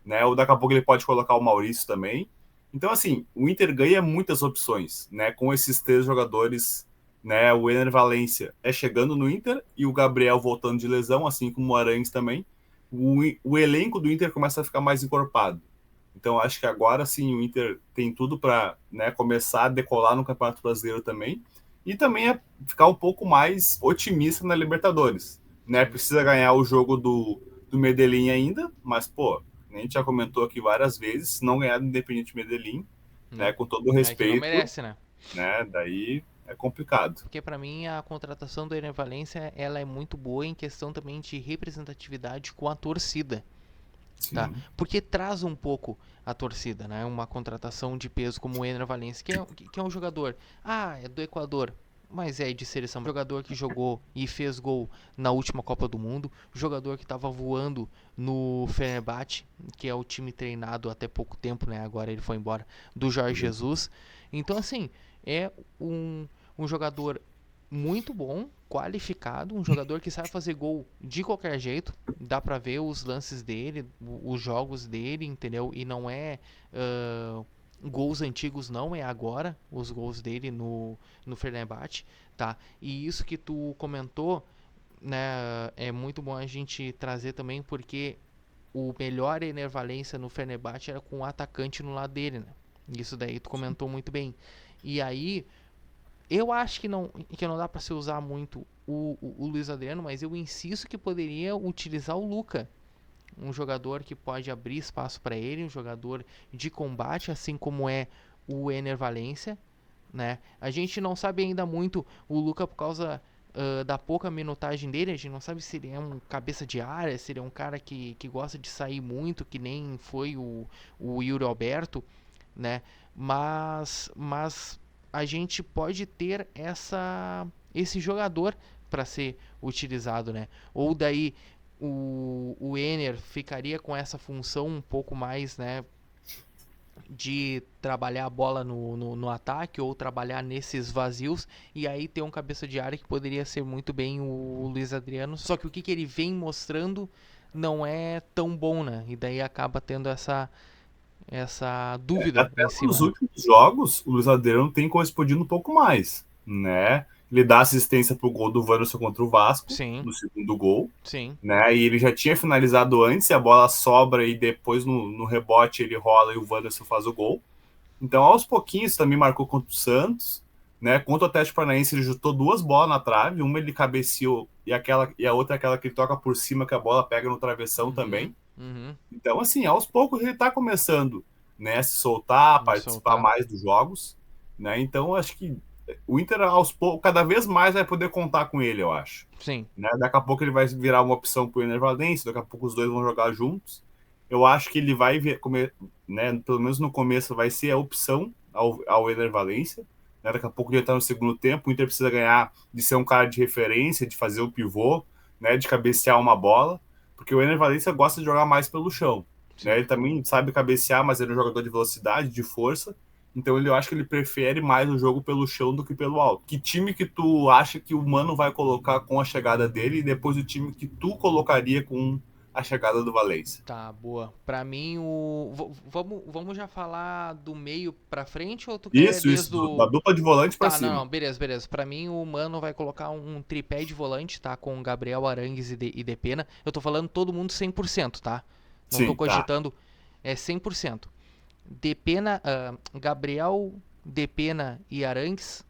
né? Ou daqui a pouco ele pode colocar o Maurício também. Então, assim, o Inter ganha muitas opções, né? Com esses três jogadores, né? O Ener Valencia é chegando no Inter e o Gabriel voltando de lesão, assim como o Arangues também. O elenco do Inter começa a ficar mais encorpado. Então, acho que agora sim o Inter tem tudo para, né, começar a decolar no Campeonato Brasileiro também. E também é ficar um pouco mais otimista na Libertadores. Né?
Sim.
Precisa ganhar o jogo do Medellín ainda, mas, pô, a gente já comentou aqui várias vezes, se não ganhar do Independiente Medellín, né, com todo o
É que não
respeito,
merece, né?
né, daí é complicado.
Porque pra mim a contratação do Ener Valencia, ela é muito boa em questão também de representatividade com a torcida, tá?
Sim,
Porque traz um pouco a torcida, né? Uma contratação de peso como o Ener Valencia, que é um jogador, é do Equador, mas é de seleção. Jogador que jogou e fez gol na última Copa do Mundo, jogador que estava voando no Fenerbahçe, que é o time treinado até pouco tempo, né? Agora ele foi embora, do Jorge Jesus. Então, assim, é um um jogador muito bom, qualificado, um jogador que sabe fazer gol de qualquer jeito, dá pra ver os lances dele, os jogos dele, entendeu? E não é gols antigos, não, é agora os gols dele no Fenerbahçe, tá? E isso que tu comentou, né, é muito bom a gente trazer também, porque o melhor Ener Valencia no Fenerbahçe era com o atacante no lado dele, né? Isso daí tu comentou muito bem. E aí, eu acho que não dá para se usar muito o Luiz Adriano, mas eu insisto que poderia utilizar o Luca. Um jogador que pode abrir espaço para ele, um jogador de combate, assim como é o Ener Valencia, né? A gente não sabe ainda muito o Luca por causa da pouca minutagem dele. A gente não sabe se ele é um cabeça de área, se ele é um cara que gosta de sair muito, que nem foi o Yuri Alberto, né? Mas a gente pode ter esse jogador para ser utilizado, né? Ou daí o Ener ficaria com essa função um pouco mais, né, de trabalhar a bola no ataque ou trabalhar nesses vazios, e aí ter um cabeça de área que poderia ser muito bem o Luiz Adriano, só que o que ele vem mostrando não é tão bom, né? E daí acaba tendo essa dúvida
Até
em
nos
cima, né?
últimos jogos, o Luiz Adriano tem correspondido um pouco mais, né? Ele dá assistência pro gol do Wanderson contra o Vasco,
Sim,
no segundo gol,
sim.
né? E ele já tinha finalizado antes, e a bola sobra e depois no rebote ele rola e o Wanderson faz o gol. Então, aos pouquinhos, também marcou contra o Santos, né? Contra o Atlético Paranaense, ele chutou duas bolas na trave, uma ele cabeceou e a outra é aquela que ele toca por cima, que a bola pega no travessão
Uhum,
também.
uhum.
Então, assim, aos poucos ele está começando, né, a se soltar, a
Me
participar
soltar.
mais dos jogos, né? Então, acho que o Inter, aos poucos, cada vez mais vai poder contar com ele, eu acho.
Sim.
Né? Daqui a pouco ele vai virar uma opção para o Ener Valencia, daqui a pouco os dois vão jogar juntos. Eu acho que ele vai ver, né, pelo menos no começo, vai ser a opção ao Ener Valencia. Né? Daqui a pouco ele está no segundo tempo, o Inter precisa ganhar de ser um cara de referência, de fazer o pivô, né, de cabecear uma bola, porque o Ener Valencia gosta de jogar mais pelo chão. Né?
Sim.
Ele também sabe cabecear, mas ele é um jogador de velocidade, de força. Então eu acho que ele prefere mais o jogo pelo chão do que pelo alto. Que time que tu acha que o Mano vai colocar com a chegada dele e depois o time que tu colocaria com a chegada do Valência?
Tá, boa. Pra mim, vamos já falar do meio pra frente ou tu quer
Isso,
desde
da
o.
dupla de volante para
Tá, não,
cima.
não, beleza, beleza. Pra mim, o Mano vai colocar um tripé de volante, tá? Com Gabriel Arangues e Depena. Eu tô falando todo mundo 100%, tá? Não tô
Sim, tá.
cogitando. É 100%. Depena, Gabriel, Depena e Arangues,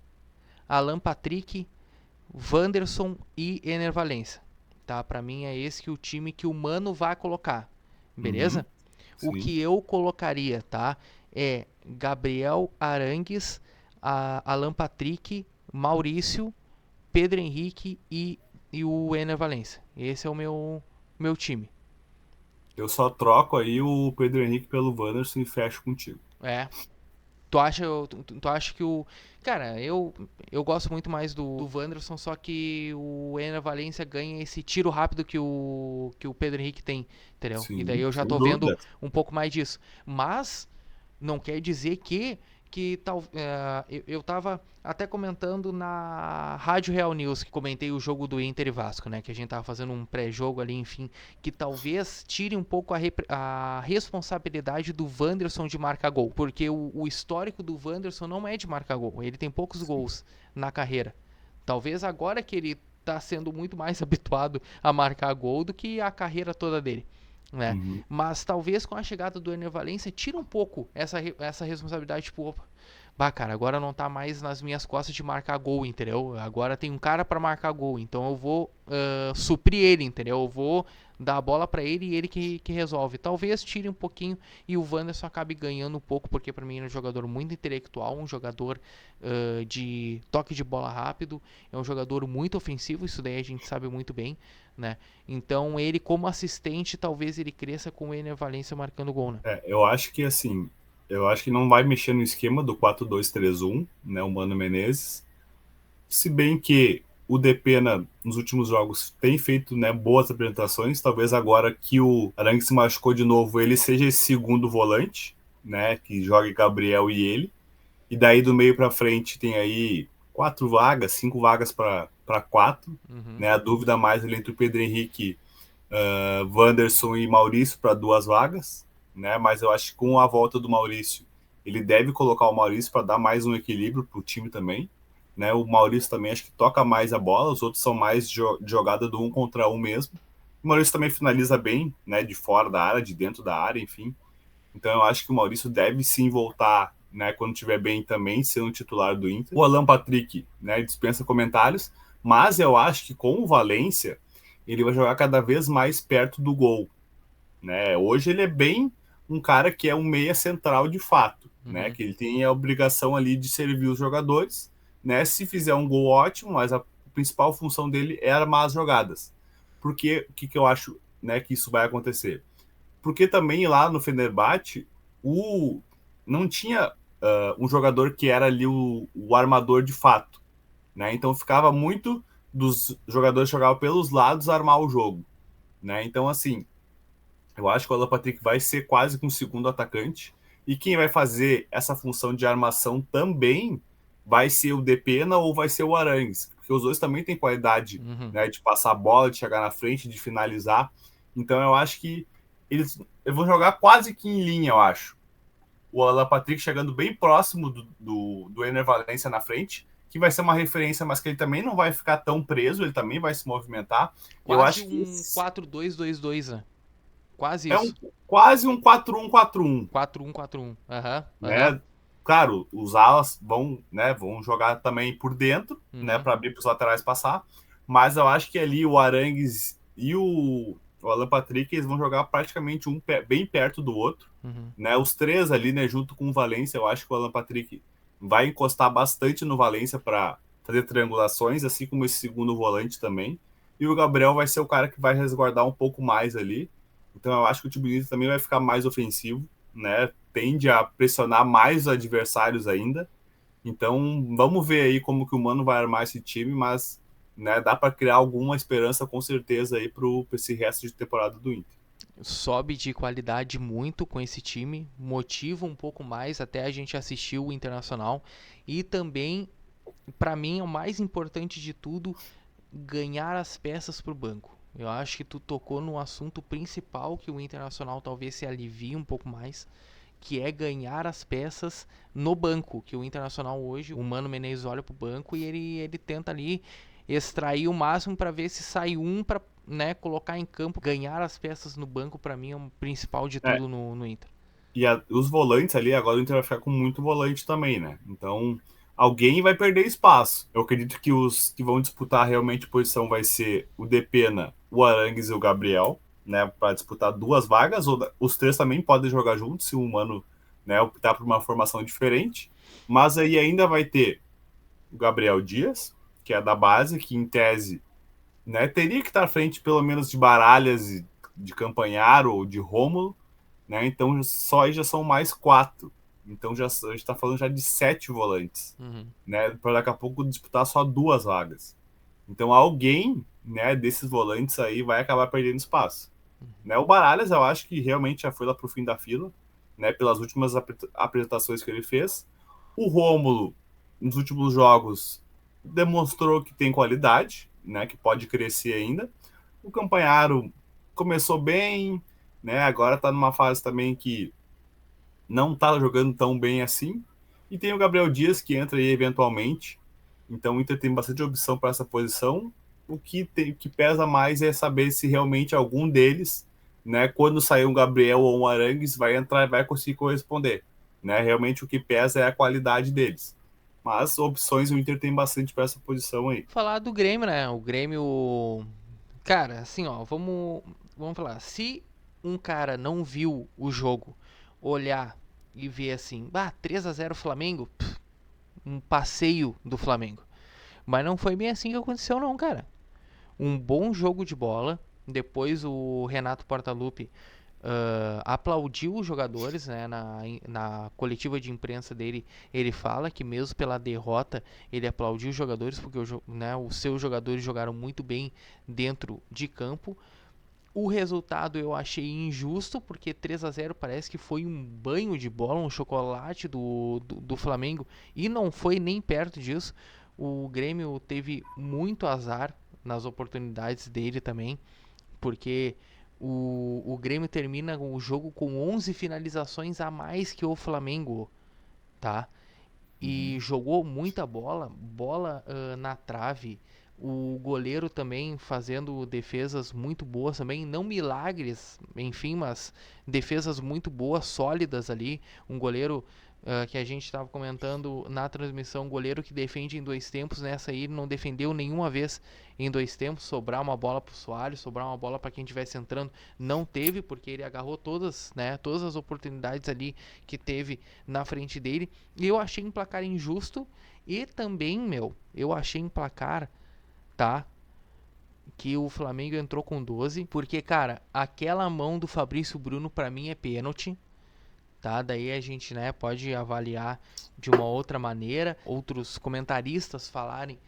Alan Patrick, Wanderson e Ener Valencia. Tá? Pra mim é esse que o time que o Mano vai colocar.
Uhum,
Beleza? O
sim.
que eu colocaria, tá? É Gabriel Arangues, Alan Patrick, Maurício, Pedro Henrique e o Ener Valencia. Esse é o meu time.
Eu só troco aí o Pedro Henrique pelo Wanderson e fecho contigo.
É. Tu acha que o. Cara, eu gosto muito mais do Wanderson, só que o Ener Valencia ganha esse tiro rápido que o Pedro Henrique tem, entendeu? E daí
Sim,
eu já
sem
tô vendo
dúvida.
um pouco mais disso. Mas não quer dizer que tal. Eu tava até comentando na Rádio Real News, que comentei o jogo do Inter e Vasco, né? Que a gente tava fazendo um pré-jogo ali, enfim, que talvez tire um pouco a responsabilidade do Wanderson de marcar gol. Porque o histórico do Wanderson não é de marcar gol. Ele tem poucos gols na carreira. Talvez agora que ele tá sendo muito mais habituado a marcar gol do que a carreira toda dele, né?
Uhum.
Mas talvez com a chegada do Ener Valencia tira um pouco essa responsabilidade, tipo, opa, bah, cara, agora não tá mais nas minhas costas de marcar gol, entendeu? Agora tem um cara para marcar gol, então eu vou suprir ele, entendeu? Eu vou dar a bola para ele e ele que resolve. Talvez tire um pouquinho e o Wanderson acabe ganhando um pouco, porque para mim ele é um jogador muito intelectual, um jogador de toque de bola rápido, é um jogador muito ofensivo, isso daí a gente sabe muito bem, né? Então ele como assistente, talvez ele cresça com o Ener Valencia marcando gol, né?
Eu acho que assim, eu acho que não vai mexer no esquema do 4-2-3-1, né, o Mano Menezes. Se bem que o Depena nos últimos jogos tem feito, né, boas apresentações, talvez agora que o Arangue se machucou de novo, ele seja esse segundo volante, né, que jogue Gabriel e ele. E daí do meio para frente tem aí 4 vagas, 5 vagas para 4,
Uhum.
né? A dúvida mais ali entre o Pedro Henrique, Wanderson e Maurício para 2 vagas, né? Mas eu acho que com a volta do Maurício, ele deve colocar o Maurício para dar mais um equilíbrio para o time também, né? O Maurício também acho que toca mais a bola, os outros são mais de jogada do 1 contra 1 mesmo. O Maurício também finaliza bem, né? De fora da área, de dentro da área, enfim. Então eu acho que o Maurício deve sim voltar, né, quando estiver bem também, sendo titular do Inter. O Alan Patrick, né, dispensa comentários, mas eu acho que com o Valência, ele vai jogar cada vez mais perto do gol, né? Hoje ele é bem um cara que é um meia central de fato, né? Que ele tem a obrigação ali de servir os jogadores, né? Se fizer um gol, ótimo, mas a principal função dele é armar as jogadas. Porque o que eu acho, né, que isso vai acontecer? Porque também lá no Fenerbahçe não tinha um jogador que era ali o armador de fato, né? Então ficava muito dos jogadores que jogavam pelos lados armar o jogo, né? Então assim, eu acho que o Alan Patrick vai ser quase que um segundo atacante, e quem vai fazer essa função de armação também vai ser o Depena ou vai ser o Arangues, porque os dois também têm qualidade, né, de passar a bola, de chegar na frente, de finalizar. Então eu acho que eles vão jogar quase que em linha, eu acho. O Alan Patrick chegando bem próximo do Ener Valencia na frente, que vai ser uma referência, mas que ele também não vai ficar tão preso, ele também vai se movimentar. Eu
Quase
acho que
um 4-2-2-2, né? Quase
é
isso.
quase um 4-1-4-1,
4-1-4-1. Aham, aham.
né? Claro, os alas vão, né, vão jogar também por dentro, né, para abrir para os laterais passar, mas eu acho que ali o Arangues e o Alan Patrick eles vão jogar praticamente um bem perto do outro, né? Os três ali, né, junto com o Valência, eu acho que o Alan Patrick vai encostar bastante no Valência para fazer triangulações, assim como esse segundo volante também. E o Gabriel vai ser o cara que vai resguardar um pouco mais ali. Então eu acho que o time do Inter também vai ficar mais ofensivo, né? Tende a pressionar mais os adversários ainda. Então vamos ver aí como que o Mano vai armar esse time, mas, né, dá para criar alguma esperança com certeza aí para esse resto de temporada do Inter.
Sobe de qualidade muito com esse time, motiva um pouco mais até a gente assistir o Internacional, e também, para mim, é o mais importante de tudo, ganhar as peças para o banco. Eu acho que tu tocou no assunto principal que o Internacional talvez se alivie um pouco mais, que é ganhar as peças no banco, que o Internacional hoje, o Mano Menezes olha pro banco e ele tenta ali extrair o máximo para ver se sai um para, né, colocar em campo. Ganhar as peças no banco para mim é o principal de
É,
tudo no Inter.
e os volantes ali, agora o Inter vai ficar com muito volante também, né? Então alguém vai perder espaço. Eu acredito que os que vão disputar realmente posição vai ser o Depena, o Arangues e o Gabriel, né? Para disputar 2 vagas. Os três também podem jogar juntos se o Mano, né, optar por uma formação diferente. Mas aí ainda vai ter o Gabriel Dias, que é da base, que em tese, né, teria que estar à frente pelo menos de Baralhas, de Campanharo ou de Rômulo, né? Então só aí já são mais 4. Então a gente está falando já de 7 volantes, né? Para daqui a pouco disputar só 2 vagas. Então alguém, né, desses volantes aí vai acabar perdendo espaço. Né? O Baralhas eu acho que realmente já foi lá pro fim da fila, né? Pelas últimas apresentações que ele fez. O Rômulo, nos últimos jogos, demonstrou que tem qualidade, né? Que pode crescer ainda. O Campanharo começou bem, né? Agora tá numa fase também que não tá jogando tão bem assim. E tem o Gabriel Dias que entra aí eventualmente. Então o Inter tem bastante opção para essa posição. Que pesa mais é saber se realmente algum deles, né, quando sair um Gabriel ou um Arangues, vai entrar e vai conseguir corresponder. Né? Realmente o que pesa é a qualidade deles. Mas opções o Inter tem bastante para essa posição aí.
Falar do Grêmio, né? O Grêmio, cara, assim, ó, vamos falar. Se um cara não viu o jogo, olhar e ver assim, 3-0 Flamengo, um passeio do Flamengo. Mas não foi bem assim que aconteceu não, cara. Um bom jogo de bola. Depois o Renato Portaluppi aplaudiu os jogadores, né, na coletiva de imprensa dele. Ele fala que mesmo pela derrota ele aplaudiu os jogadores porque né, os seus jogadores jogaram muito bem dentro de campo. O resultado eu achei injusto, porque 3-0 parece que foi um banho de bola, um chocolate do Flamengo, e não foi nem perto disso. o Grêmio teve muito azar nas oportunidades dele também, porque o Grêmio termina o jogo com 11 finalizações a mais que o Flamengo, tá? E
Uhum.
jogou muita bola na trave. O goleiro também fazendo defesas muito boas também, não milagres, enfim, mas defesas muito boas, sólidas ali. Um goleiro que a gente estava comentando na transmissão, um goleiro que defende em dois tempos, nessa aí não defendeu nenhuma vez em dois tempos, sobrar uma bola para o Soares, sobrar uma bola para quem estivesse entrando, não teve, porque ele agarrou todas, né, todas as oportunidades ali que teve na frente dele. E eu achei um placar injusto e também, eu achei um placar, tá? Que o Flamengo entrou com 12, porque, cara, aquela mão do Fabrício Bruno pra mim é pênalti, tá? Daí a gente, né, pode avaliar de uma outra maneira. Outros comentaristas falarem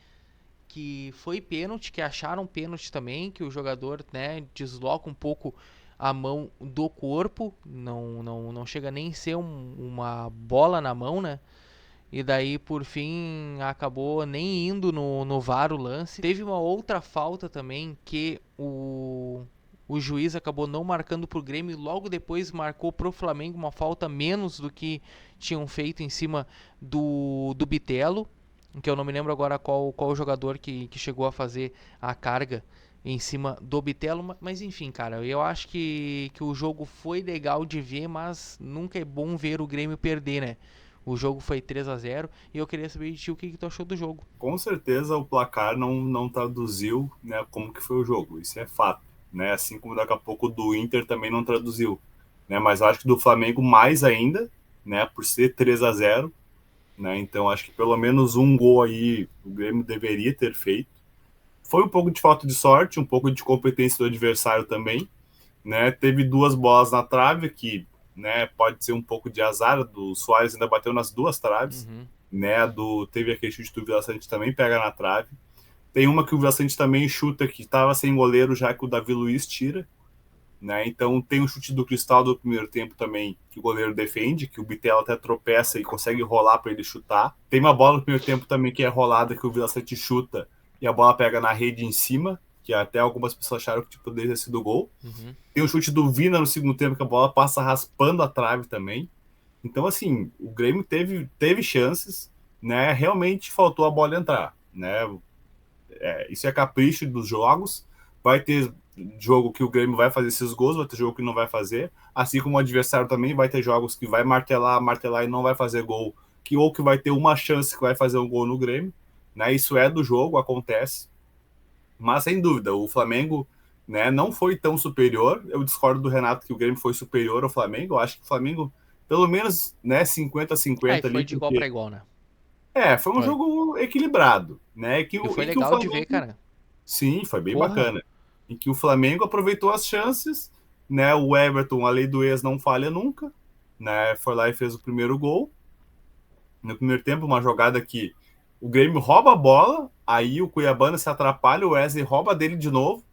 que foi pênalti, que acharam pênalti também, que o jogador, né, desloca um pouco a mão do corpo, não chega nem a ser uma bola na mão, né? E daí, por fim, acabou nem indo no VAR o lance. Teve uma outra falta também que o juiz acabou não marcando pro Grêmio e logo depois marcou pro Flamengo uma falta menos do que tinham feito em cima do Bitelo, que eu não me lembro agora qual jogador que chegou a fazer a carga em cima do Bitelo, mas enfim, cara, eu acho que o jogo foi legal de ver, mas nunca é bom ver o Grêmio perder, né? O jogo foi 3-0 e eu queria saber de ti o que tu achou do jogo.
Com certeza o placar não traduziu, né, como que foi o jogo, isso é fato, né? Assim como daqui a pouco do Inter também não traduziu, né? Mas acho que do Flamengo mais ainda, né, por ser 3-0, né? Então acho que pelo menos um gol aí o Grêmio deveria ter feito. Foi um pouco de falta de sorte, um pouco de competência do adversário também, né? Teve duas bolas na trave que, né, pode ser um pouco de azar, do Soares ainda bateu nas duas traves,
Uhum.
né? Teve aquele chute do Vila Sante também pega na trave. Tem uma que o Vila Sante também chuta que estava sem goleiro já que o Davi Luiz tira, né? Então tem o chute do Cristal do primeiro tempo também que o goleiro defende, que o Bitelo até tropeça e consegue rolar para ele chutar. Tem uma bola no primeiro tempo também que é rolada que o Vila Sante chuta e a bola pega na rede em cima, que até algumas pessoas acharam que tipo, poderia ter sido gol.
Uhum.
Tem o chute do Vina no segundo tempo que a bola passa raspando a trave também. Então assim, o Grêmio teve chances, né? Realmente faltou a bola entrar, né? Isso é capricho dos jogos. Vai ter jogo que o Grêmio vai fazer esses gols, vai ter jogo que não vai fazer. Assim como o adversário também vai ter jogos que vai martelar e não vai fazer gol, ou que vai ter uma chance que vai fazer um gol no Grêmio. Né? Isso é do jogo, acontece. Mas sem dúvida, o Flamengo, né, não foi tão superior. Eu discordo do Renato que o Grêmio foi superior ao Flamengo. Eu acho que o Flamengo, pelo menos, né, 50 a
Aí
50
foi
ali,
de igual para
porque
igual, né?
foi um
Foi.
jogo equilibrado, né?
E foi
E que o
legal de ver,
Flamengo.
cara.
Sim, foi bem
Porra.
bacana. Em que o Flamengo aproveitou as chances, né? O Everton, a lei do ex não falha nunca, né? Foi lá e fez o primeiro gol. No primeiro tempo, uma jogada que o Grêmio rouba a bola, aí o Cuiabana se atrapalha, o Wesley rouba dele de novo,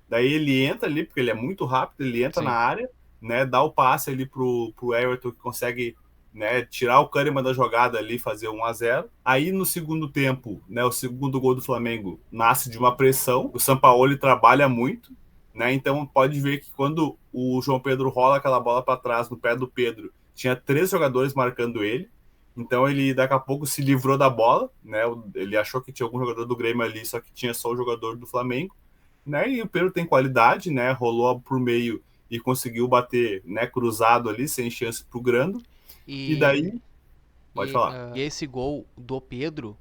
daí ele entra ali, porque ele é muito rápido, ele entra na
Sim.
área, né? Dá o passe ali pro Everton, que consegue, né, tirar o Kahneman da jogada ali, fazer 1-0. Aí no segundo tempo, né, o segundo gol do Flamengo nasce de uma pressão. O Sampaoli trabalha muito, né? Então pode ver que quando o João Pedro rola aquela bola para trás no pé do Pedro, tinha 3 jogadores marcando ele. Então ele daqui a pouco se livrou da bola, né? Ele achou que tinha algum jogador do Grêmio ali, só que tinha só o jogador do Flamengo, né? E o Pedro tem qualidade, né? Rolou por meio e conseguiu bater, né, cruzado ali, sem chance pro Grando. E
E,
daí, pode falar.
e esse gol do Pedro,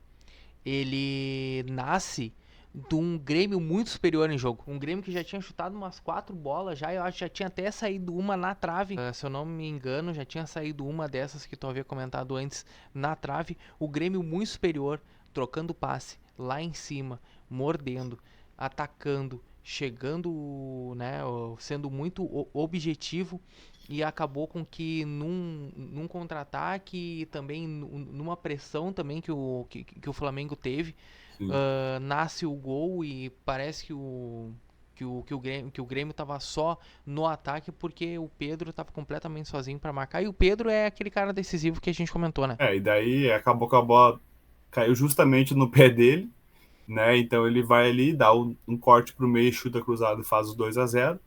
ele nasce de um Grêmio muito superior em jogo. Um Grêmio que já tinha chutado umas 4 bolas já, eu acho que já tinha até saído uma na trave. Se eu não me engano, já tinha saído uma dessas que tu havia comentado antes na trave. O Grêmio muito superior, trocando passe lá em cima, mordendo, atacando, chegando, né, sendo muito objetivo e acabou com que num contra-ataque e também numa pressão também que o Flamengo teve,
Sim.
nasce o gol e parece que o Grêmio tava só no ataque porque o Pedro tava completamente sozinho para marcar. E o Pedro é aquele cara decisivo que a gente comentou, né?
E daí acabou com a bola. caiu justamente no pé dele, né? Então ele vai ali, dá um corte pro meio, chuta cruzado e faz os 2-0.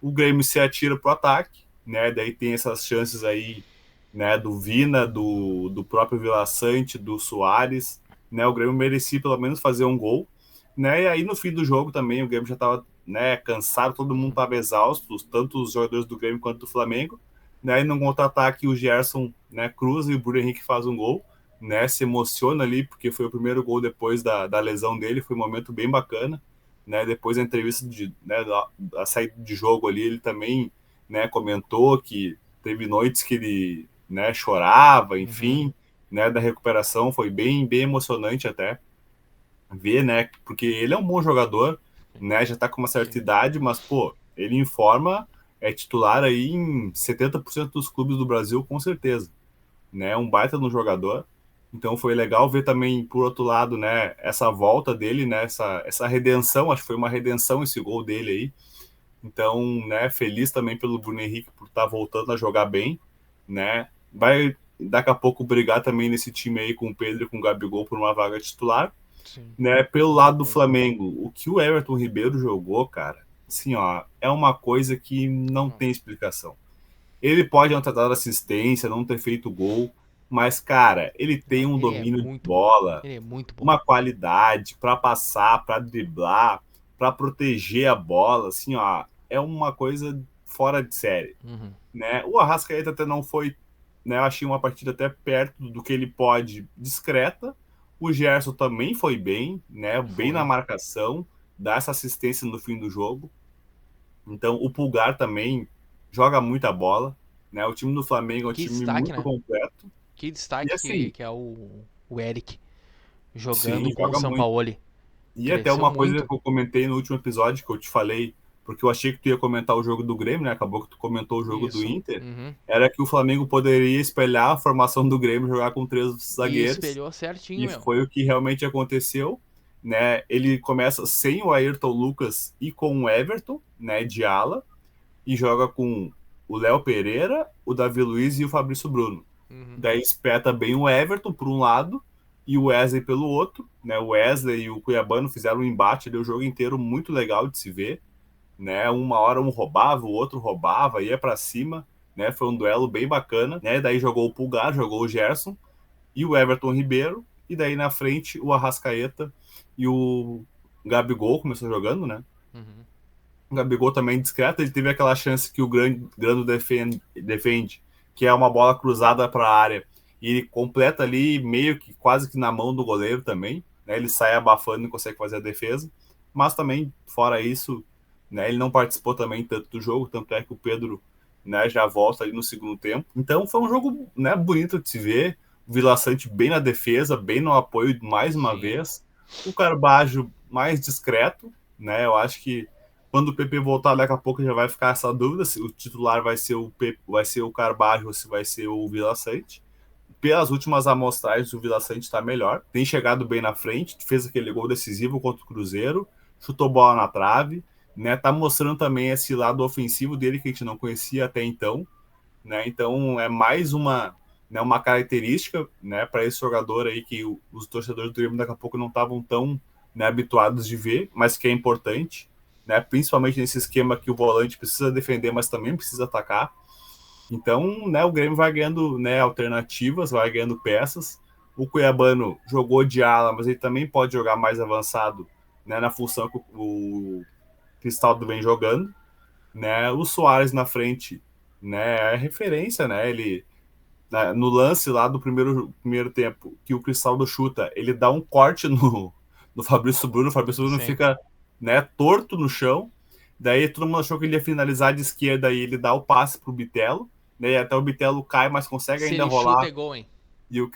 O Grêmio se atira pro ataque, né? Daí tem essas chances aí, né? Do Vina, do próprio Vila Sante, do Soares, né? O Grêmio merecia pelo menos fazer um gol, né? E aí no fim do jogo também o Grêmio já estava, né, cansado, todo mundo estava exausto, tanto os jogadores do Grêmio quanto do Flamengo, né? E no contra-ataque o Gerson, né, cruza e o Bruno Henrique faz um gol, né? Se emociona ali porque foi o primeiro gol depois da lesão dele, foi um momento bem bacana, né? Depois da entrevista né, da saída de jogo ali, ele também, né, comentou que teve noites que ele, né, chorava, enfim, né, da recuperação, foi bem emocionante até ver, né, porque ele é um bom jogador, né, já tá com uma certa idade, mas, pô, ele informa, é titular aí em 70% dos clubes do Brasil, com certeza, né, um baita no jogador. Então foi legal ver também, por outro lado, né, essa volta dele, né, essa redenção, acho que foi uma redenção esse gol dele aí. Então, né, feliz também pelo Bruno Henrique por estar voltando a jogar bem, né? Vai daqui a pouco brigar também nesse time aí com o Pedro e com o Gabigol por uma vaga titular,
Sim.
né? Pelo lado do Flamengo, o que o Everton Ribeiro jogou, cara, assim, ó, é uma coisa que não tem explicação. Ele pode não ter dado assistência, não ter feito gol, mas, cara, ele tem
Não,
um
ele é
domínio de
muito bom.
bola,
Ele é muito bom.
uma qualidade para passar, para driblar, para proteger a bola, assim, ó, é uma coisa fora de série, né? O Arrascaeta até não foi, né? Eu achei uma partida até perto do que ele pode, discreta. O Gerson também foi bem, né? Bem na
Foi.
marcação, dá essa assistência no fim do jogo. Então, o Pulgar também joga muita bola, né? O time do Flamengo é um
Que
time
destaque,
muito
né?
completo.
Que
E
destaque
assim,
que é o Eric
sim,
jogando com o
joga muito.
Sampaoli.
E até
Cresceu
uma coisa
muito.
que eu comentei no último episódio que eu te falei, porque eu achei que tu ia comentar o jogo do Grêmio, né? Acabou que tu comentou o jogo do
Isso.
Inter. Era que o Flamengo poderia espelhar a formação do Grêmio, jogar com 3
E
zagueiros.
espelhou certinho,
E
meu.
foi o que realmente aconteceu, né? Ele começa sem o Ayrton Lucas e com o Everton, né, de ala, e joga com o Léo Pereira, o Davi Luiz e o Fabrício Bruno. Daí espeta bem o Everton por um lado e o Wesley pelo outro, né? O Wesley e o Cuiabano fizeram um embate ali o jogo inteiro muito legal de se ver, né? Uma hora um roubava, o outro roubava, ia para cima, né? Foi um duelo bem bacana, né? Daí jogou o Pulgar, jogou o Gerson e o Everton Ribeiro, e daí na frente o Arrascaeta e o Gabigol começou jogando, né? O Gabigol também discreto, ele teve aquela chance que o Grando defende, que é uma bola cruzada para a área, e ele completa ali meio que quase que na mão do goleiro também, né? Ele sai abafando e consegue fazer a defesa, mas também, fora isso, né, ele não participou também tanto do jogo, tanto é que o Pedro, né, já volta ali no segundo tempo. Então foi um jogo, né, bonito de se ver, o Vila Sante bem na defesa, bem no apoio mais uma
Sim.
vez, o Carbajo mais discreto, né? Eu acho que quando o PP voltar, daqui a pouco já vai ficar essa dúvida se o titular vai ser o Pepe, vai ser o Carvalho ou se vai ser o Vila Sante. Pelas últimas amostragens, o Vila Sante está melhor. Tem chegado bem na frente, fez aquele gol decisivo contra o Cruzeiro, chutou bola na trave, né? Tá mostrando também esse lado ofensivo dele que a gente não conhecia até então, né? Então é mais uma característica, né, para esse jogador aí que os torcedores do Grêmio daqui a pouco não estavam tão, né, habituados de ver, mas que é importante, né, principalmente nesse esquema que o volante precisa defender, mas também precisa atacar. Então, né, o Grêmio vai ganhando, né, alternativas, vai ganhando peças. O Cuiabano jogou de ala, mas ele também pode jogar mais avançado, né, na função que o Cristaldo vem jogando, né? O Soares na frente, né, é referência, né? Ele no lance lá do primeiro tempo, que o Cristaldo chuta, ele dá um corte no Fabrício Bruno, o Fabrício Bruno
Sim.
fica, né, torto no chão, daí todo mundo achou que ele ia finalizar de esquerda e ele dá o passe pro Bitelo, né, e até o Bitelo cai, mas consegue
Se
ainda
ele chuta
rolar,
é gol, hein?
e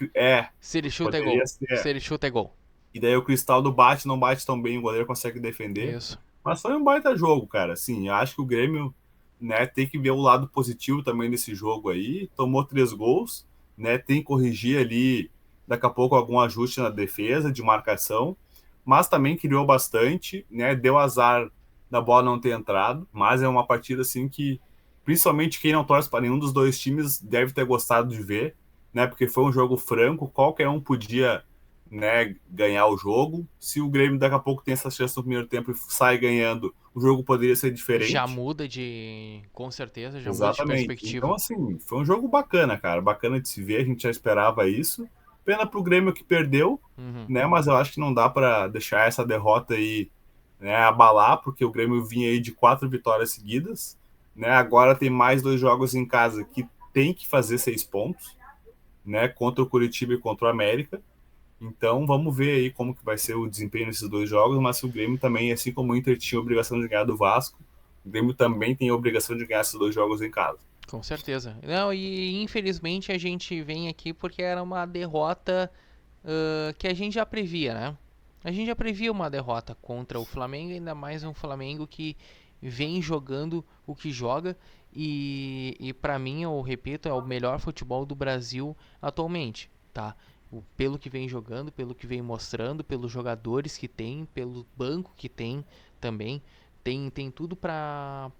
Se ele chuta é
poderia
gol. Se
ser,
ele chuta é gol.
e daí o Cristaldo bate, não bate tão bem, o goleiro consegue defender.
Isso.
Mas foi um baita jogo, cara. Assim, eu acho que o Grêmio, né, tem que ver o lado positivo também desse jogo aí. Tomou 3 gols, né? Tem que corrigir ali, daqui a pouco, algum ajuste na defesa, de marcação. Mas também criou bastante, né? Deu azar da bola não ter entrado. Mas é uma partida, assim, que principalmente quem não torce para nenhum dos dois times deve ter gostado de ver, né? Porque foi um jogo franco, qualquer um podia, né, ganhar o jogo. Se o Grêmio daqui a pouco tem essa chance no primeiro tempo e sai ganhando, o jogo poderia ser
Já
diferente.
muda de. Com certeza, já muda de
Exatamente. Então,
perspectiva.
assim, foi um jogo bacana, cara. Bacana de se ver, a gente já esperava isso. Pena pro Grêmio que perdeu,
Uhum.
né? Mas eu acho que não dá para deixar essa derrota aí, né, abalar, porque o Grêmio vinha aí de 4 vitórias seguidas, né? Agora tem mais 2 jogos em casa que tem que fazer 6 pontos, né? Contra o Curitiba e contra o América. Então vamos ver aí como que vai ser o desempenho nesses 2 jogos, mas se o Grêmio também, assim como o Inter tinha a obrigação de ganhar do Vasco, o Grêmio também tem a obrigação de ganhar esses 2 jogos em casa.
Com certeza. Não, e infelizmente a gente vem aqui porque era uma derrota que a gente já previa, né? A gente já previa uma derrota contra o Flamengo, ainda mais um Flamengo que vem jogando o que joga e para mim, eu repito, é o melhor futebol do Brasil atualmente, tá? Pelo que vem jogando, pelo que vem mostrando, pelos jogadores que tem, pelo banco que tem também, tem tudo para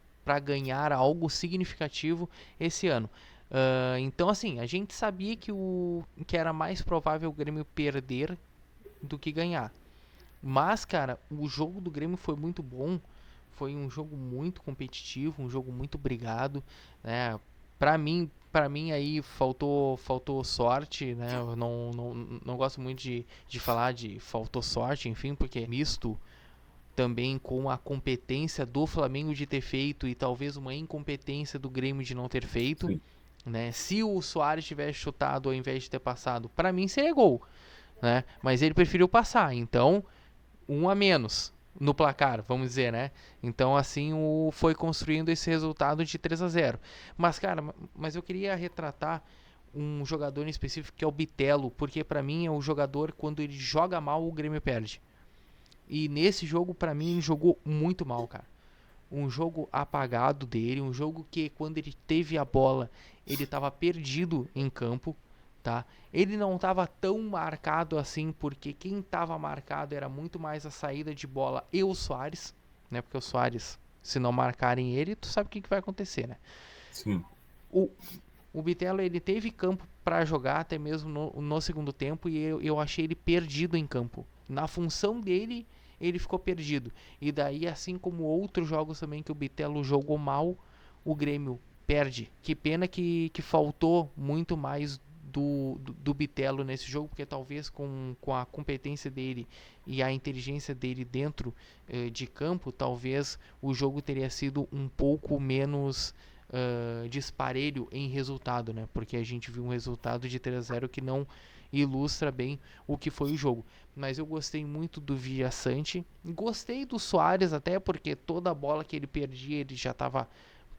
ganhar algo significativo esse ano. Então, assim, a gente sabia que era mais provável o Grêmio perder do que ganhar. Mas, cara, o jogo do Grêmio foi muito bom. Foi um jogo muito competitivo, um jogo muito brigado, né? Para mim aí faltou sorte, né? Eu não gosto muito de falar de faltou sorte, enfim, porque é misto também com a competência do Flamengo de ter feito e talvez uma incompetência do Grêmio de não ter feito,
Sim,
né? Se o Soares tivesse chutado ao invés de ter passado, para mim seria gol, né? Mas ele preferiu passar, então um a menos no placar, vamos dizer, né? Então assim foi construindo esse resultado de 3-0. Mas cara, mas eu queria retratar um jogador em específico que é o Bitelo, porque para mim é o jogador quando ele joga mal o Grêmio perde. E nesse jogo para mim ele jogou muito mal, cara. Um jogo apagado dele, um jogo que quando ele teve a bola, ele estava perdido em campo, tá? Ele não estava tão marcado assim, porque quem estava marcado era muito mais a saída de bola e o Soares, né? Porque o Soares, se não marcarem ele, tu sabe o que vai acontecer, né?
sim.
O, o Bitelo, ele teve campo para jogar até mesmo no segundo tempo e eu achei ele perdido em campo. Na função dele, ele ficou perdido. E daí, assim como outros jogos também que o Bitelo jogou mal, o Grêmio perde. Que pena que faltou muito mais do Bitelo nesse jogo, porque talvez com a competência dele e a inteligência dele dentro de campo, talvez o jogo teria sido um pouco menos disparelho em resultado, né? Porque a gente viu um resultado de 3-0 que não ilustra bem o que foi o jogo. Mas eu gostei muito do Villasante, gostei do Soares até porque toda a bola que ele perdia ele já estava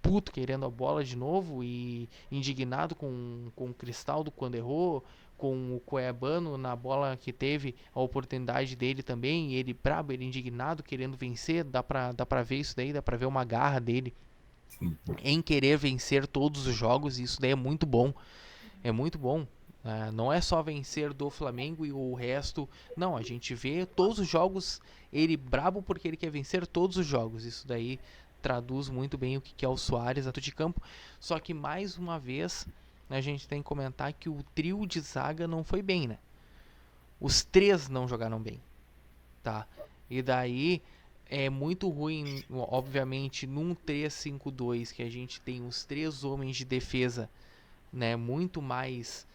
puto querendo a bola de novo e indignado com o Cristaldo quando errou, com o Cuiabano na bola que teve a oportunidade dele também, e ele brabo, ele indignado, querendo vencer, dá pra ver isso daí, dá pra ver uma garra dele
Sim.
em querer vencer todos os jogos, e isso daí é muito bom. É muito bom. Não é só vencer do Flamengo e o resto. Não, a gente vê todos os jogos ele brabo porque ele quer vencer todos os jogos. Isso daí traduz muito bem o que é o Soares ato de campo. Só que mais uma vez a gente tem que comentar que o trio de zaga não foi bem, né? Os três não jogaram bem, tá? E daí é muito ruim, obviamente, num 3-5-2 que a gente tem os três homens de defesa, né, muito mais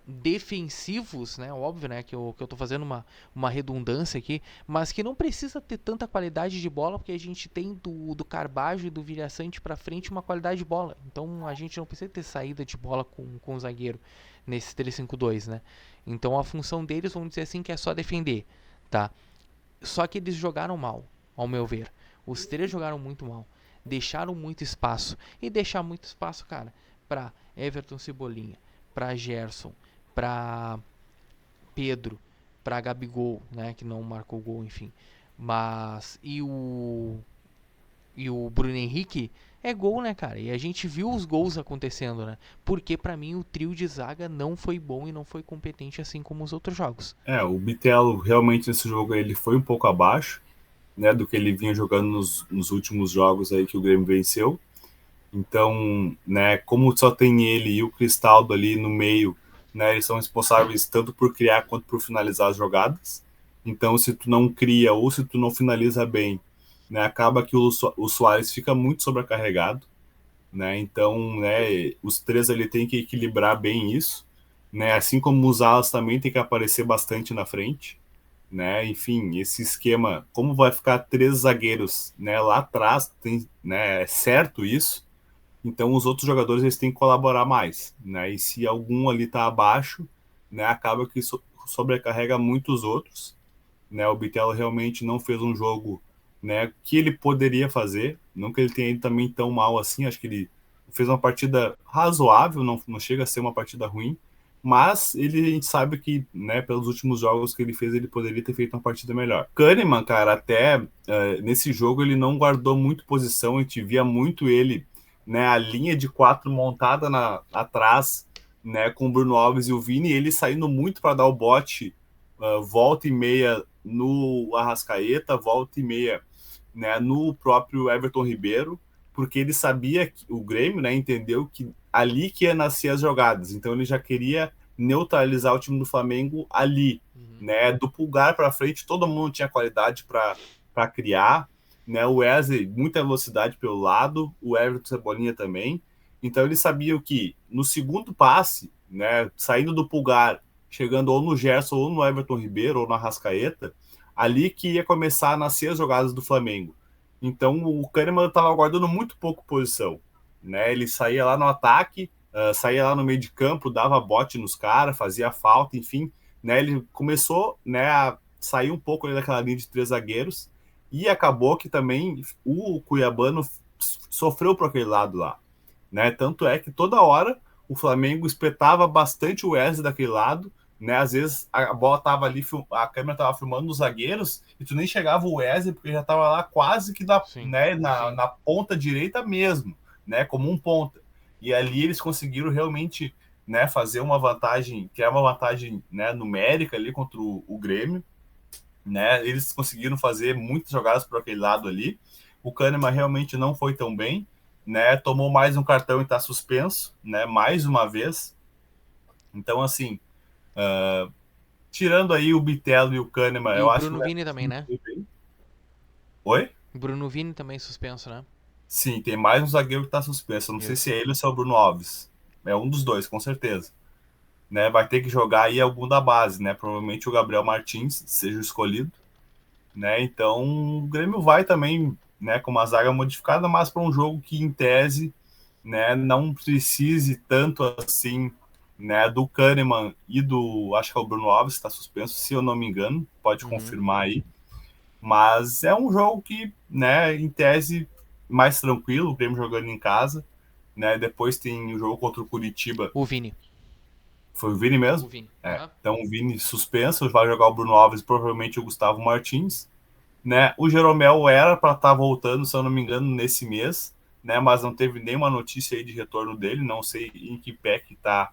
defensivos, né, óbvio, né, que eu tô fazendo uma redundância aqui, mas que não precisa ter tanta qualidade de bola, porque a gente tem do Carbajo e do Vilhaçante para frente uma qualidade de bola, então a gente não precisa ter saída de bola com o zagueiro nesse 3-5-2, né, então a função deles, vamos dizer assim, que é só defender, tá, só que eles jogaram mal, ao meu ver. Os três jogaram muito mal. Deixaram muito espaço. E deixar muito espaço, cara, pra Everton Cebolinha, pra Gerson, pra Pedro, pra Gabigol, né, que não marcou gol, enfim. Mas e o Bruno Henrique é gol, né, cara? E a gente viu os gols acontecendo, né? Porque pra mim o trio de zaga não foi bom e não foi competente assim como os outros jogos.
O Bitelo realmente nesse jogo ele foi um pouco abaixo, né, do que ele vinha jogando nos últimos jogos aí que o Grêmio venceu. Então, né, como só tem ele e o Cristaldo ali no meio, né? Eles são responsáveis tanto por criar quanto por finalizar as jogadas. Então, se tu não cria ou se tu não finaliza bem, né, acaba que o Suárez fica muito sobrecarregado, né? Então, né, os três ali têm que equilibrar bem isso, né? Assim como os alas também tem que aparecer bastante na frente, né? Enfim, esse esquema, como vai ficar três zagueiros, né, lá atrás, tem, né, é certo isso. Então os outros jogadores eles têm que colaborar mais, né? E se algum ali tá abaixo, né, acaba que sobrecarrega muitos outros, né? O Bitelo realmente não fez um jogo, né, que ele poderia fazer, não que ele tenha ido também tão mal assim, acho que ele fez uma partida razoável, não chega a ser uma partida ruim, mas ele, a gente sabe que, né, pelos últimos jogos que ele fez, ele poderia ter feito uma partida melhor. Kahneman, cara, até nesse jogo ele não guardou muito posição, a gente via muito ele, né, a linha de quatro montada atrás, né, com o Bruno Alves e o Vini, ele saindo muito para dar o bote, volta e meia no Arrascaeta, volta e meia, né, no próprio Everton Ribeiro, porque ele sabia que o Grêmio, né, entendeu que ali que ia nascer as jogadas. Então ele já queria neutralizar o time do Flamengo ali, né, do Pulgar para frente, todo mundo tinha qualidade para criar, né, o Wesley, muita velocidade pelo lado, o Everton Cebolinha também. Então ele sabia que no segundo passe, né, saindo do Pulgar, chegando ou no Gerson, ou no Everton Ribeiro, ou no Arrascaeta, ali que ia começar a nascer as jogadas do Flamengo. Então o Kahneman estava guardando muito pouco posição, né? Ele saía lá no ataque, saía lá no meio de campo, dava bote nos caras, fazia falta, enfim, né? Ele começou, né, a sair um pouco ali daquela linha de três zagueiros e acabou que também o Cuiabano sofreu por aquele lado lá, né? Tanto é que toda hora o Flamengo espetava bastante o Wesley daquele lado, né? Às vezes a bola tava ali, a câmera tava filmando os zagueiros e tu nem chegava o Wesley porque já tava lá quase que
Sim,
né,
sim.
na ponta direita mesmo, né? Como um ponta. E ali eles conseguiram realmente, né, fazer uma vantagem, que é uma vantagem, né, numérica ali contra o Grêmio, né? Eles conseguiram fazer muitas jogadas por aquele lado ali. O Kahneman realmente não foi tão bem, né? Tomou mais um cartão e está suspenso, né? Mais uma vez. Então, assim, tirando aí o Bitelo e o Kahneman,
E
eu
o
acho que
Bruno
o
Vini
resto
também, né?
foi bem. Oi?
Bruno Vini também suspenso, né?
Sim, tem mais um zagueiro que está suspenso. Eu não sei se
Isso.
é ele ou se é o Bruno Alves. É um dos dois, com certeza. Né? Vai ter que jogar aí algum da base, né? Provavelmente o Gabriel Martins seja o escolhido, né? Então o Grêmio vai também, né, com uma zaga modificada, mas para um jogo que em tese, né, não precise tanto assim, né, do Kahneman e do, acho que é o Bruno Alves está suspenso, se eu não me engano, pode
Uhum.
confirmar aí. Mas é um jogo que, né, em tese mais tranquilo, o Grêmio jogando em casa, né? Depois tem o jogo contra o Curitiba.
O Vini.
Foi o Vini
O
mesmo?
Vini.
É.
Aham.
Então o Vini suspenso, vai jogar o Bruno Alves, provavelmente o Gustavo Martins, né? O Jeromel era para estar voltando, se eu não me engano, nesse mês, né? Mas não teve nenhuma notícia aí de retorno dele, não sei em que pé que tá,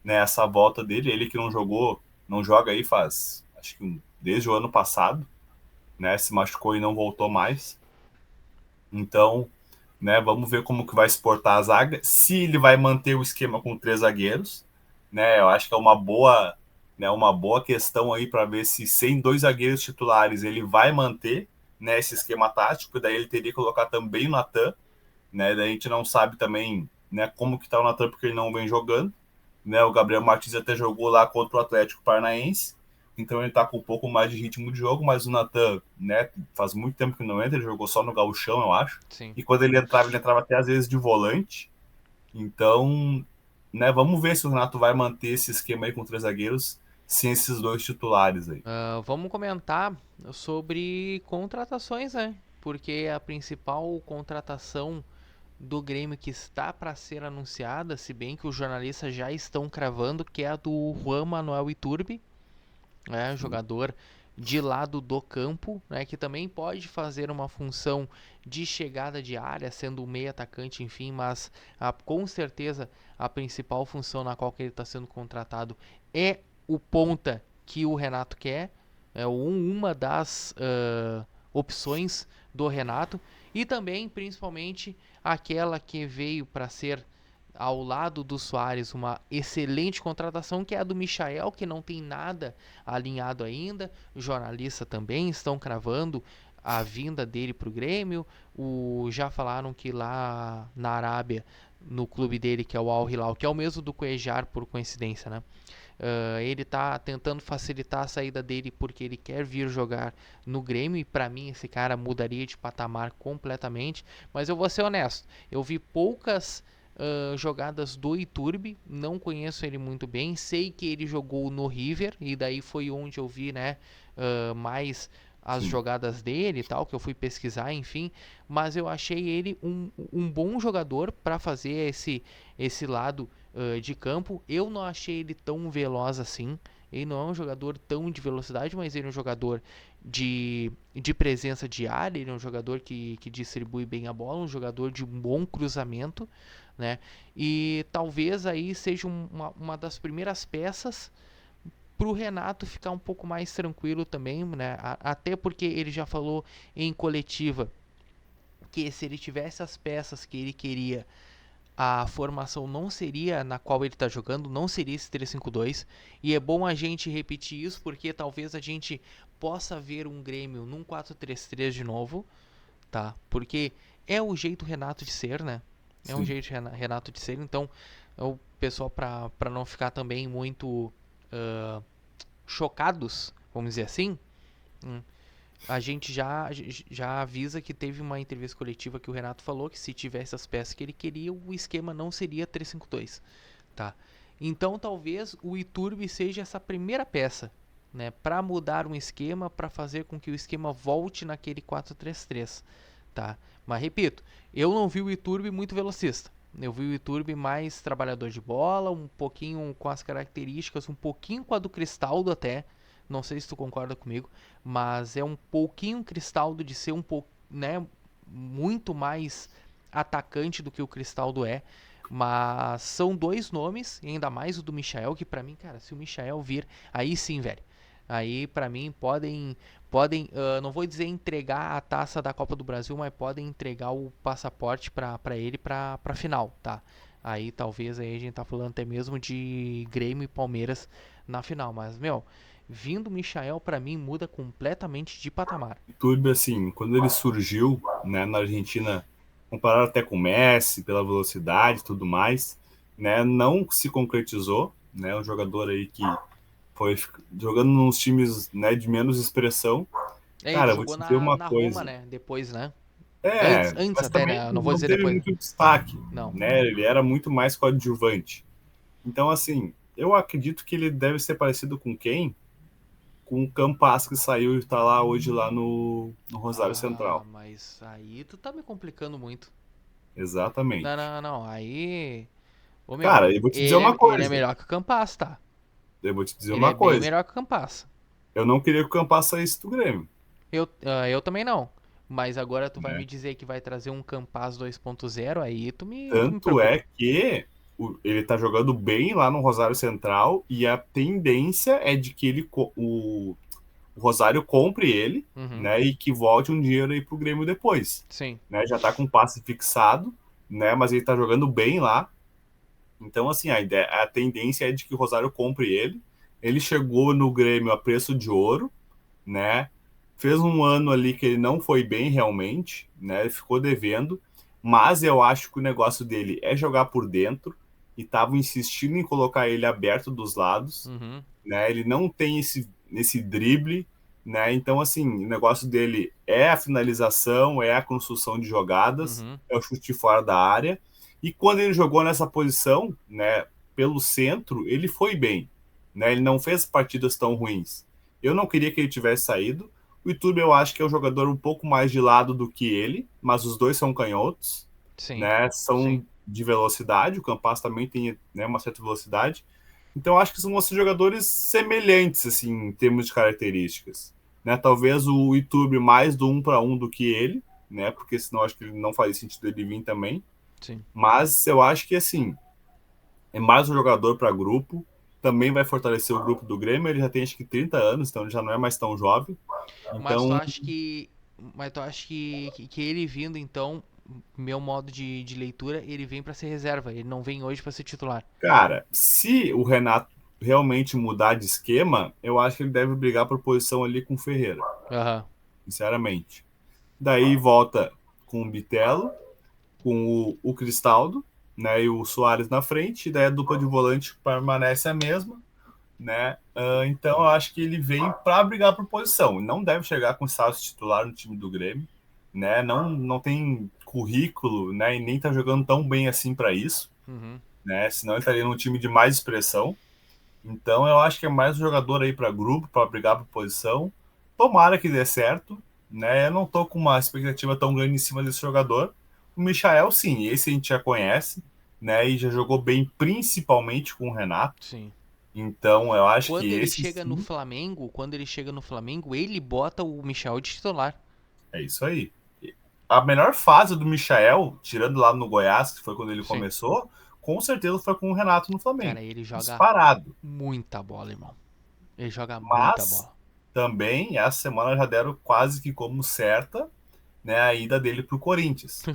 né, essa volta dele. Ele que não jogou, não joga aí faz, acho que desde o ano passado, né? Se machucou e não voltou mais. Então, né, vamos ver como que vai se portar a zaga, se ele vai manter o esquema com três zagueiros, né? Eu acho que é uma boa questão aí para ver se sem dois zagueiros titulares ele vai manter, né, esse esquema tático, daí ele teria que colocar também o Natan, né? Daí a gente não sabe também, né, como que tá o Natan porque ele não vem jogando, né? O Gabriel Martins até jogou lá contra o Atlético Paranaense, então ele tá com um pouco mais de ritmo de jogo, mas o Natan, né, faz muito tempo que não entra, ele jogou só no Gauchão, eu acho.
Sim.
E quando ele entrava até às vezes de volante. Então, né, vamos ver se o Renato vai manter esse esquema aí com três zagueiros sem esses dois titulares aí.
Vamos comentar sobre contratações, né? Porque a principal contratação do Grêmio que está para ser anunciada, se bem que os jornalistas já estão cravando, que é a do Juan Manuel Iturbe, né,
Sim.
jogador de lado do campo, né, que também pode fazer uma função de chegada de área, sendo um meio atacante, enfim, mas com certeza a principal função na qual ele está sendo contratado é o ponta que o Renato quer, é uma das opções do Renato, e também, principalmente, aquela que veio para ser ao lado do Soares, uma excelente contratação, que é a do Michael, que não tem nada alinhado ainda. Os jornalistas também estão cravando a vinda dele para o Grêmio. Já falaram que lá na Arábia, no clube dele, que é o Al Hilal, que é o mesmo do Cuejar, por coincidência, né? Ele tá tentando facilitar a saída dele porque ele quer vir jogar no Grêmio, e para mim esse cara mudaria de patamar completamente. Mas eu vou ser honesto, eu vi poucas jogadas do Iturbe, não conheço ele muito bem, sei que ele jogou no River e daí foi onde eu vi, né, mais as
Sim.
jogadas dele e tal, que eu fui pesquisar, enfim, mas eu achei ele um bom jogador para fazer esse lado de campo. Eu não achei ele tão veloz assim. Ele não é um jogador tão de velocidade, mas ele é um jogador de presença de área. Ele é um jogador que distribui bem a bola, um jogador de um bom cruzamento, né? E talvez aí seja uma das primeiras peças para o Renato ficar um pouco mais tranquilo também, né? Até porque ele já falou em coletiva que se ele tivesse as peças que ele queria, a formação não seria na qual ele está jogando, não seria esse 3-5-2. E é bom a gente repetir isso porque talvez a gente possa ver um Grêmio num 4-3-3 de novo, tá? Porque é o jeito Renato de ser, né? É um
Sim.
jeito Renato de ser, então o pessoal, para não ficar também muito chocados, vamos dizer assim, a gente já avisa que teve uma entrevista coletiva que o Renato falou que se tivesse as peças que ele queria, o esquema não seria 3-5-2, tá? Então talvez o Iturbe seja essa primeira peça, né, para mudar um esquema, para fazer com que o esquema volte naquele 4-3-3, tá? Mas repito, eu não vi o Iturbe muito velocista. Eu vi o Iturbe mais trabalhador de bola, um pouquinho com as características, um pouquinho com a do Cristaldo até. Não sei se tu concorda comigo, mas é um pouquinho Cristaldo de ser um pouco, né, muito mais atacante do que o Cristaldo é. Mas são dois nomes, e ainda mais o do Michael, que pra mim, cara, se o Michael vir, aí sim, velho. Aí pra mim podem, não vou dizer entregar a taça da Copa do Brasil, mas podem entregar o passaporte pra ele pra final, tá? Aí talvez aí a gente tá falando até mesmo de Grêmio e Palmeiras na final, mas meu, vindo o Michael pra mim muda completamente de patamar.
O Turbi, assim, quando ele surgiu, né, na Argentina, comparado até com o Messi, pela velocidade e tudo mais, né, não se concretizou, né, um jogador aí que foi jogando nos times, né, de menos expressão.
Ele
Cara, eu vou
jogou
te dizer uma
na Roma,
coisa.
né? Depois, né? Antes
Mas
até,
também
né? Eu não vou
não
dizer
teve
depois.
muito destaque,
Não.
né? Ele era muito mais coadjuvante. Então, assim, eu acredito que ele deve ser parecido com quem? Com o Campas que saiu e está lá hoje lá no Rosário
Ah,
Central.
mas aí tu tá me complicando muito. Não,
Exatamente.
não, não. Aí. Ô meu,
Cara, eu vou te dizer uma
ele é
coisa.
melhor que o Campas, tá?
Eu vou te dizer
Ele é
uma
bem
coisa.
melhor que o Campas.
Eu não queria que o Campas saísse do Grêmio,
Eu também não. Mas agora tu vai me
né?
dizer que vai trazer um Campas 2.0, aí tu me
Tanto
preocupa.
é que ele tá jogando bem lá no Rosário Central e a tendência é de que o Rosário compre ele,
Uhum.
né, e que volte um dinheiro aí pro Grêmio depois,
Sim.
né? Já tá com passe fixado, né, mas ele tá jogando bem lá. Então assim, a tendência é de que o Rosário compre ele. Ele chegou no Grêmio a preço de ouro, né? Fez um ano ali que ele não foi bem realmente, né? Ele ficou devendo, mas eu acho que o negócio dele é jogar por dentro e estavam insistindo em colocar ele aberto dos lados,
Uhum.
né? Ele não tem esse drible, né? Então, assim, o negócio dele é a finalização, é a construção de jogadas,
Uhum.
é o chute fora da área. E quando ele jogou nessa posição, né, pelo centro, ele foi bem, né? Ele não fez partidas tão ruins. Eu não queria que ele tivesse saído. O YouTube eu acho que é um jogador um pouco mais de lado do que ele, mas os dois são canhotos,
Sim.
né?
Sim.
São de velocidade, o Campas também tem, né, uma certa velocidade. Então acho que são jogadores semelhantes assim em termos de características, né? Talvez o YouTube mais do 1 para 1 do que ele, né? Porque senão acho que ele não faz sentido ele vir também.
Sim.
Mas eu acho que assim é mais um jogador para grupo. Também vai fortalecer o grupo do Grêmio. Ele já tem acho que 30 anos, então ele já não é mais tão jovem.
Mas tu
Então,
acha que. Mas tu acha que ele vindo, então. meu modo de leitura, ele vem pra ser reserva. Ele não vem hoje pra ser titular.
Cara, se o Renato realmente mudar de esquema, eu acho que ele deve brigar por posição ali com o Ferreira,
Aham.
sinceramente. Daí volta com o Bitelo, com o Cristaldo, né, e o Soares na frente, e daí a dupla de volante permanece a mesma, né? Então eu acho que ele vem para brigar por posição. Não deve chegar com status titular no time do Grêmio, né? Não tem currículo, né? E nem tá jogando tão bem assim para isso,
Uhum.
né? Senão ele estaria num time de mais expressão. Então eu acho que é mais um jogador aí para grupo, para brigar por posição. Tomara que dê certo, né? Eu não tô com uma expectativa tão grande em cima desse jogador. O Michael, sim, esse a gente já conhece, né? E já jogou bem, principalmente com o Renato.
Sim.
Então eu acho que
Quando ele
esse
chega no
sim
Flamengo, ele bota o Michel de titular.
é isso aí. A melhor fase do Michael, tirando lá no Goiás, que foi quando ele
Sim.
começou, com certeza foi com o Renato no
Cara,
Flamengo.
ele joga
Disparado.
muita bola, irmão. Ele joga muita
Mas
bola.
também essa semana já deram quase que como certa, né, a ida dele para o Corinthians,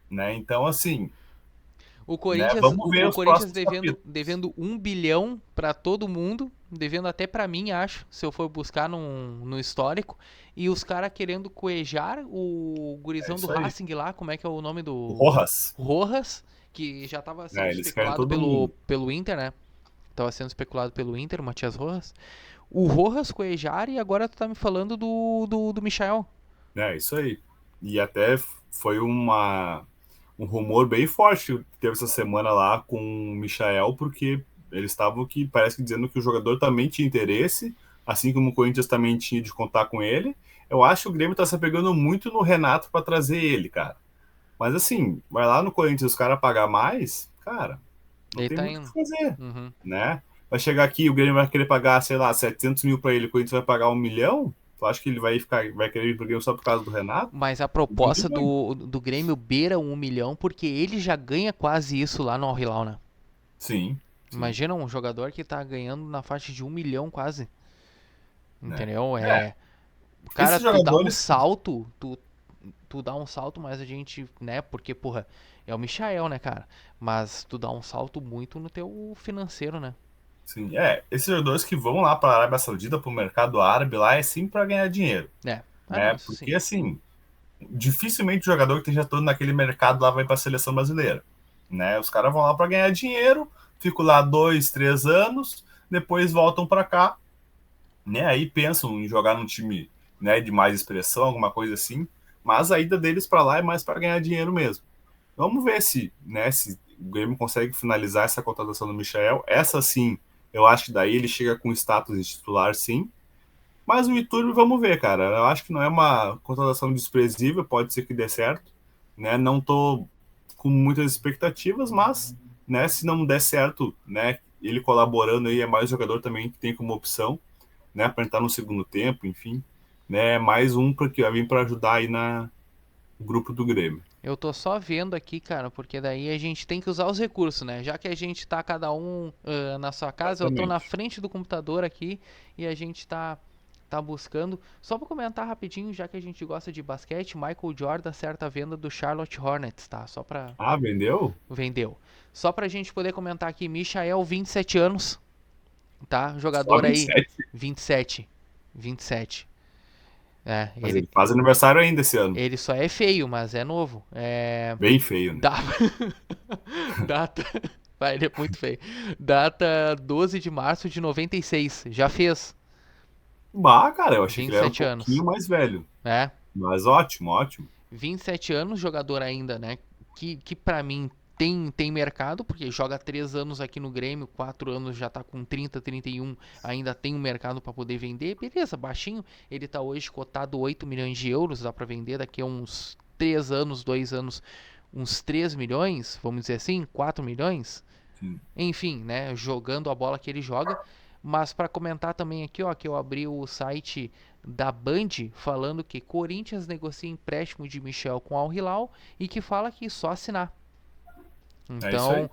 né? Então assim,
O
né,
Corinthians,
vamos ver
o
os
Corinthians
próximos
devendo
capítulos.
1 bilhão pra todo mundo, devendo até pra mim, acho, se eu for buscar no histórico, e os caras querendo coejar o
É
gurizão do
isso aí.
Racing lá, como é que é o nome
O
do
Rojas,
Rojas, que já tava sendo
né, eles querem
especulado
todo mundo.
pelo Inter, né? Tava sendo especulado pelo Inter, o Matias Rojas. O Rojas coejar e agora tu tá me falando do Michael.
É isso aí. E até foi um rumor bem forte que teve essa semana lá com o Michael, porque eles estavam que parece que dizendo que o jogador também tinha interesse, assim como o Corinthians também tinha de contar com ele. Eu acho que o Grêmio tá se apegando muito no Renato para trazer ele, cara. Mas assim, vai lá no Corinthians os caras pagar mais, cara, não
Ele
tem
tá
muito o que
indo.
fazer,
Uhum.
né? Vai chegar aqui, o Grêmio vai querer pagar, sei lá, 700 mil para ele, o Corinthians vai pagar 1 milhão. Tu acha que ele vai querer ir pro Grêmio só por causa do Renato?
Mas a
Duvido
proposta
muito.
do Grêmio beira 1 milhão, porque ele já ganha quase isso lá no Al Hilal, né?
Sim, sim,
Imagina um jogador que tá ganhando na faixa de 1 milhão quase.
né?
Entendeu?
É,
Cara,
esses
tu dá um
jogadores,
salto, tu dá um salto, mas a gente, né? Porque, porra, é o Michael, né, cara? Mas tu dá um salto muito no teu financeiro, né?
sim, esses jogadores que vão lá para a Arábia Saudita, para o mercado árabe lá, é sim para ganhar dinheiro,
É. Ah, não,
né?
isso sim.
Porque assim, dificilmente o jogador que esteja todo naquele mercado lá vai para a seleção brasileira, né? Os caras vão lá para ganhar dinheiro, ficam lá 2, 3 anos, depois voltam para cá, né? Aí pensam em jogar num time, né, de mais expressão, alguma coisa assim. Mas a ida deles para lá é mais para ganhar dinheiro mesmo. Vamos ver se, né, se o Grêmio consegue finalizar essa contratação do Michael. Essa sim, eu acho que daí ele chega com status de titular, sim. Mas o Iturbe, vamos ver, cara. Eu acho que não é uma contratação desprezível, pode ser que dê certo. Né? Não tô com muitas expectativas, mas, né, se não der certo, né, ele colaborando aí é mais jogador também que tem como opção, né, para entrar no segundo tempo, enfim, né, mais um que vai vir para ajudar aí na no grupo do Grêmio.
Eu tô só vendo aqui, cara, porque daí a gente tem que usar os recursos, né? Já que a gente tá cada um na sua casa, eu tô na
Exatamente.
frente do computador aqui e a gente tá buscando. Só pra comentar rapidinho, já que a gente gosta de basquete, Michael Jordan acerta a venda do Charlotte Hornets, tá? Só pra.
Ah, vendeu?
Vendeu. Só pra gente poder comentar aqui, Michael, 27 anos, tá?
Só
Jogador aí,
27.
27. 27. É,
Mas
ele,
ele faz aniversário ainda esse ano.
ele só é feio, mas é novo. É.
Bem feio, né?
Dá. Data. Vai, ele é muito feio. Data 12 de março de 96. Já fez
Bah, cara, eu achei que ele era um
27 anos.
pouquinho mais velho.
É.
Mas ótimo, ótimo.
27 anos, jogador ainda, né? Que pra mim tem mercado, porque joga 3 anos aqui no Grêmio, 4 anos já tá com 30, 31, ainda tem um mercado pra poder vender. Beleza, baixinho. Ele tá hoje cotado 8 milhões de euros, dá pra vender daqui a uns 3 anos, 2 anos, uns 3 milhões, vamos dizer assim, 4 milhões.
Sim.
Enfim, né, jogando a bola que ele joga. Mas para comentar também aqui, ó, que eu abri o site da Band falando que Corinthians negocia empréstimo de Michel com Al Hilal e que fala que só assinar.
É isso
Então,
aí.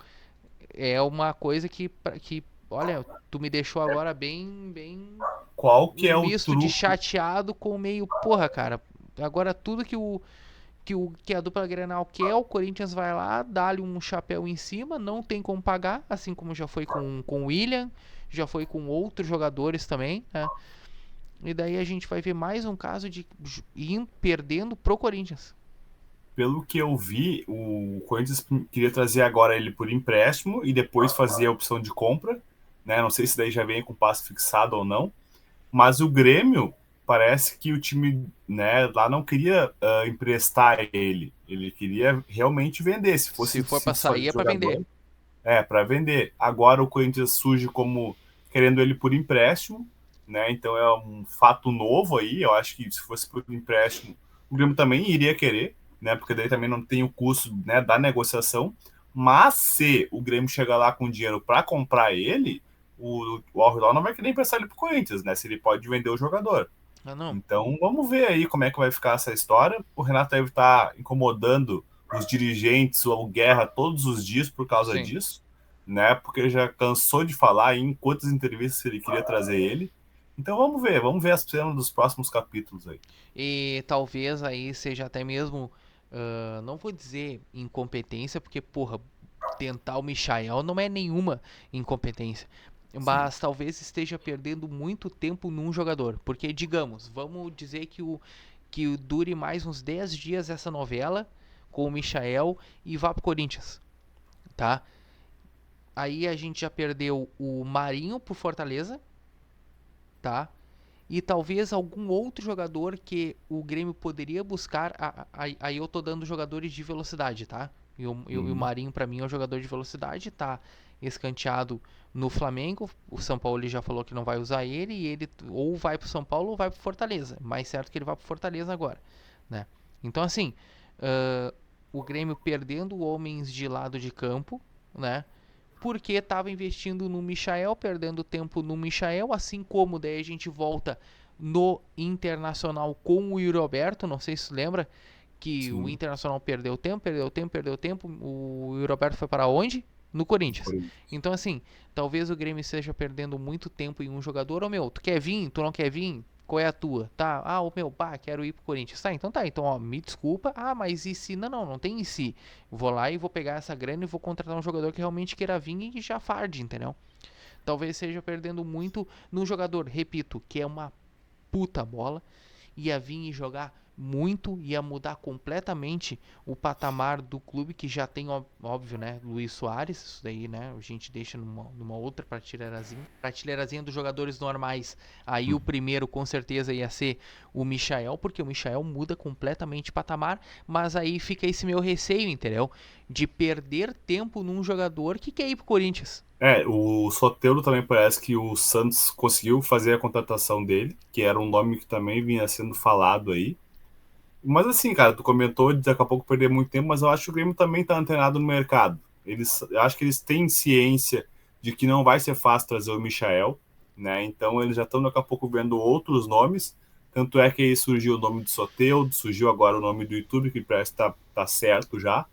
é uma coisa que olha, tu me deixou agora bem
Qual que
um
é o
misto de
truque?
chateado com meio, porra, cara. Agora tudo que a dupla Grenal quer, o Corinthians vai lá, dá-lhe um chapéu em cima, não tem como pagar, assim como já foi com o William, já foi com outros jogadores também, né? E daí a gente vai ver mais um caso de ir perdendo pro Corinthians.
Pelo que eu vi, o Corinthians queria trazer agora ele por empréstimo e depois fazer a opção de compra, né? Não sei se daí já vem com passe fixado ou não, mas o Grêmio parece que o time, né, lá não queria emprestar ele, ele queria realmente vender, se
Se
fosse
for
se
pra sair,
desfazer
é
de
pra vender.
jogador, para vender. Agora o Corinthians surge como querendo ele por empréstimo, né? Então é um fato novo aí. Eu acho que se fosse por empréstimo, o Grêmio também iria querer, né? Porque daí também não tem o custo, né, da negociação. Mas se o Grêmio chegar lá com dinheiro para comprar ele, o Al Hilal não vai querer emprestar ele pro Corinthians, né? Se ele pode vender o jogador.
Ah, não.
Então vamos ver aí como é que vai ficar essa história. O Renato deve estar incomodando os dirigentes ou Guerra todos os dias por causa
Sim.
disso, né? Porque ele já cansou de falar em quantas entrevistas ele queria trazer ele. Então vamos ver as cenas dos próximos capítulos aí.
E talvez aí seja até mesmo, não vou dizer incompetência, porque, porra, tentar o Michael não é nenhuma incompetência.
Sim,
Mas talvez esteja perdendo muito tempo num jogador. Porque, digamos, vamos dizer que dure mais uns 10 dias essa novela com o Michael e vá pro Corinthians, tá? Aí a gente já perdeu o Marinho pro Fortaleza, tá? E talvez algum outro jogador que o Grêmio poderia buscar. Aí eu tô dando jogadores de velocidade, tá? E o Marinho, pra mim, é um jogador de velocidade, tá escanteado no Flamengo. O São Paulo já falou que não vai usar ele, e ele ou vai pro São Paulo ou vai pro Fortaleza. Mais certo que ele vai pro Fortaleza agora, né? Então, assim, o Grêmio perdendo homens de lado de campo, né? Porque estava investindo no Michael, perdendo tempo no Michael, assim como daí a gente volta no Internacional com o Yuri Alberto, não sei se você lembra que o
sim.
Internacional perdeu tempo, perdeu tempo, perdeu tempo, o Yuri Alberto foi para onde? No Corinthians. Então assim, talvez o Grêmio esteja perdendo muito tempo em um jogador, ô meu, tu quer vir, tu não quer vir? Qual é a tua? Tá, ô meu, pá, quero ir pro Corinthians. Tá, então ó, me desculpa, mas e se? Não tem e se. Vou lá e vou pegar essa grana e vou contratar um jogador que realmente queira vir e que já farde, entendeu? Talvez seja perdendo muito num jogador, repito, que é uma puta bola, ia vir e jogar muito, ia mudar completamente o patamar do clube, que já tem, óbvio, né, Luiz Soares, isso daí, né, a gente deixa numa outra prateleirazinha dos jogadores normais. Aí o primeiro com certeza ia ser o Michael, porque o Michael muda completamente o patamar, mas aí fica esse meu receio, entendeu? De perder tempo num jogador que quer ir pro Corinthians.
O Soteldo também parece que o Santos conseguiu fazer a contratação dele, que era um nome que também vinha sendo falado aí. Mas assim, cara, tu comentou de daqui a pouco perder muito tempo, mas eu acho que o Grêmio também tá antenado no mercado. Eu acho que eles têm ciência de que não vai ser fácil trazer o Michael, né? Então eles já estão daqui a pouco vendo outros nomes. Tanto é que aí surgiu o nome do Soteldo, surgiu agora o nome do YouTube, que parece que tá certo já.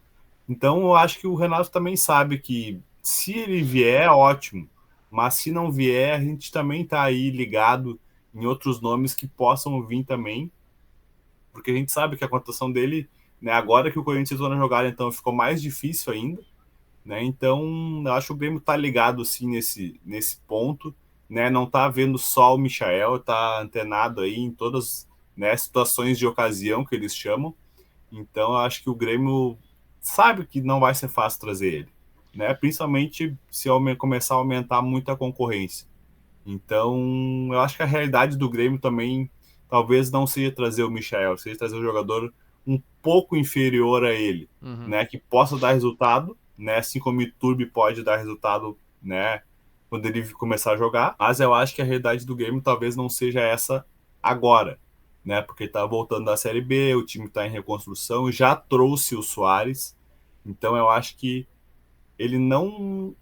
Então eu acho que o Renato também sabe que se ele vier, ótimo. Mas se não vier, a gente também tá aí ligado em outros nomes que possam vir também, porque a gente sabe que a contratação dele, né, agora que o Corinthians entrou na jogada, então ficou mais difícil ainda, né? Então, eu acho que o Grêmio tá ligado assim nesse ponto, né? Não tá vendo só o Michael, tá antenado aí em todas, né, situações de ocasião que eles chamam. Então, eu acho que o Grêmio sabe que não vai ser fácil trazer ele, né? Principalmente se começar a aumentar muito a concorrência. Então, eu acho que a realidade do Grêmio também talvez não seja trazer o Michael, seja trazer um jogador um pouco inferior a ele,
Uhum.
né, que possa dar resultado, né, assim como o Iturbe pode dar resultado, né, quando ele começar a jogar. Mas eu acho que a realidade do Grêmio talvez não seja essa agora, né, porque tá voltando da Série B, o time tá em reconstrução, já trouxe o Soares, então eu acho que ele não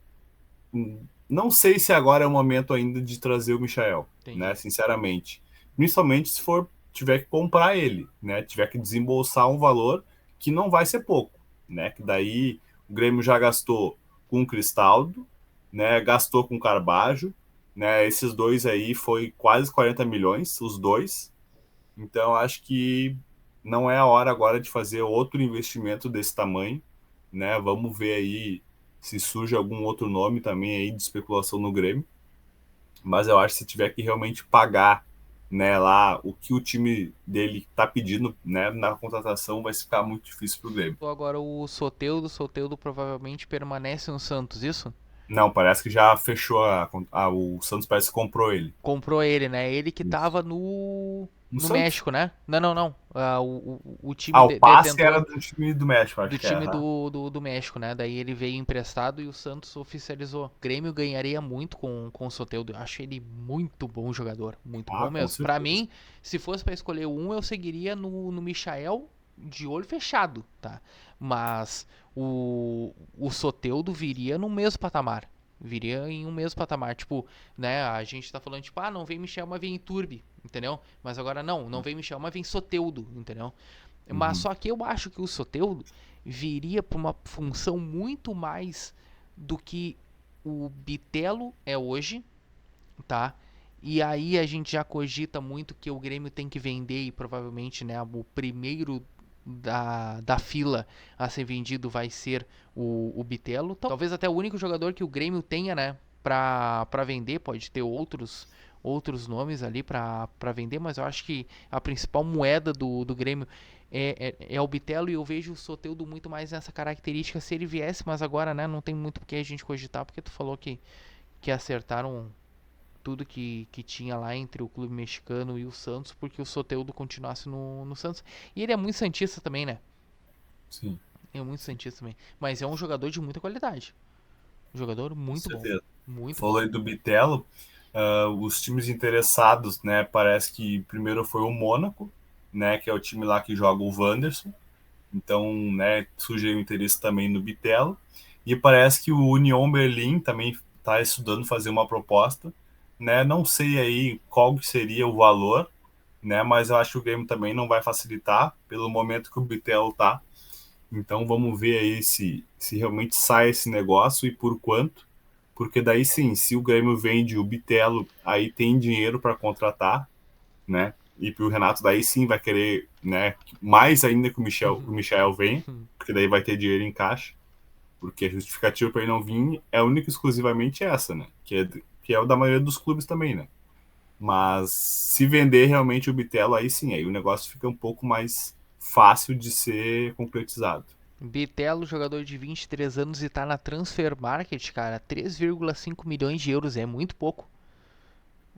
sei se agora é o momento ainda de trazer o Michael, né?
Entendi.
Sinceramente. Principalmente se for tiver que comprar ele, né? Tiver que desembolsar um valor que não vai ser pouco, né? Que daí o Grêmio já gastou com o Cristaldo, né? Gastou com o Carbajo, né? Esses dois aí foi quase 40 milhões, os dois. Então acho que não é a hora agora de fazer outro investimento desse tamanho, né? Vamos ver aí se surge algum outro nome também aí de especulação no Grêmio. Mas eu acho que se tiver que realmente pagar, né, lá o que o time dele está pedindo, né, na contratação, vai ficar muito difícil para o Grêmio.
Agora o Soteldo provavelmente permanece no Santos, isso?
Não, parece que já fechou o Santos parece que comprou ele.
Comprou ele, né? Ele que
Isso.
tava no
No Santos?
México, né? Não. O time
O passe era
detentor
do time do México,
do
acho que
time
era.
do México, né? Daí ele veio emprestado e o Santos oficializou. O Grêmio ganharia muito com o Soteldo. Eu acho ele muito bom jogador. Muito bom
Com
mesmo. Pra
certeza.
mim, se fosse pra escolher um, eu seguiria no Michael de olho fechado, tá? Mas o Soteldo viria no mesmo patamar. Viria em um mesmo patamar. Tipo, né? A gente tá falando, tipo, não vem Michel, mas vem Iturbe, entendeu? Mas agora não vem Michel, mas vem Soteldo, entendeu? Mas
Uhum.
só que eu acho que o Soteldo viria para uma função muito mais do que o Bitelo é hoje, tá? E aí a gente já cogita muito que o Grêmio tem que vender e provavelmente, né, o primeiro da fila a ser vendido vai ser o Bitelo. Talvez até o único jogador que o Grêmio tenha, né, pra vender. Pode ter outros nomes ali pra vender, mas eu acho que a principal moeda do Grêmio é o Bitelo, e eu vejo o Soteldo muito mais nessa característica se ele viesse, mas agora, né, não tem muito porque a gente cogitar, porque tu falou que acertaram tudo que tinha lá entre o clube mexicano e o Santos, porque o Soteldo continuasse no Santos. E ele é muito santista também, né?
Sim,
É muito santista também. Mas é um jogador de muita qualidade. Um jogador
com
muito bom.
certeza.
Muito
Falou
bom.
aí do Bitelo, os times interessados, né, parece que primeiro foi o Mônaco, né, que é o time lá que joga o Wanderson. Então, né, surgiu o interesse também no Bitelo. E parece que o Union Berlin também está estudando fazer uma proposta, né? Não sei aí qual que seria o valor, né? Mas eu acho que o Grêmio também não vai facilitar pelo momento que o Bitelo tá. Então vamos ver aí se realmente sai esse negócio e por quanto. Porque daí sim, se o Grêmio vende o Bitelo, aí tem dinheiro para contratar, né? E o Renato daí sim vai querer, né, mais ainda que o Michel venha, porque daí vai ter dinheiro em caixa, porque a justificativa para ele não vir é única e exclusivamente essa, né? Que é o da maioria dos clubes também, né? Mas se vender realmente o Bitelo, aí sim, aí o negócio fica um pouco mais fácil de ser concretizado.
Bitelo, jogador de 23 anos e tá na Transfer Market, cara. 3,5 milhões de euros é muito pouco.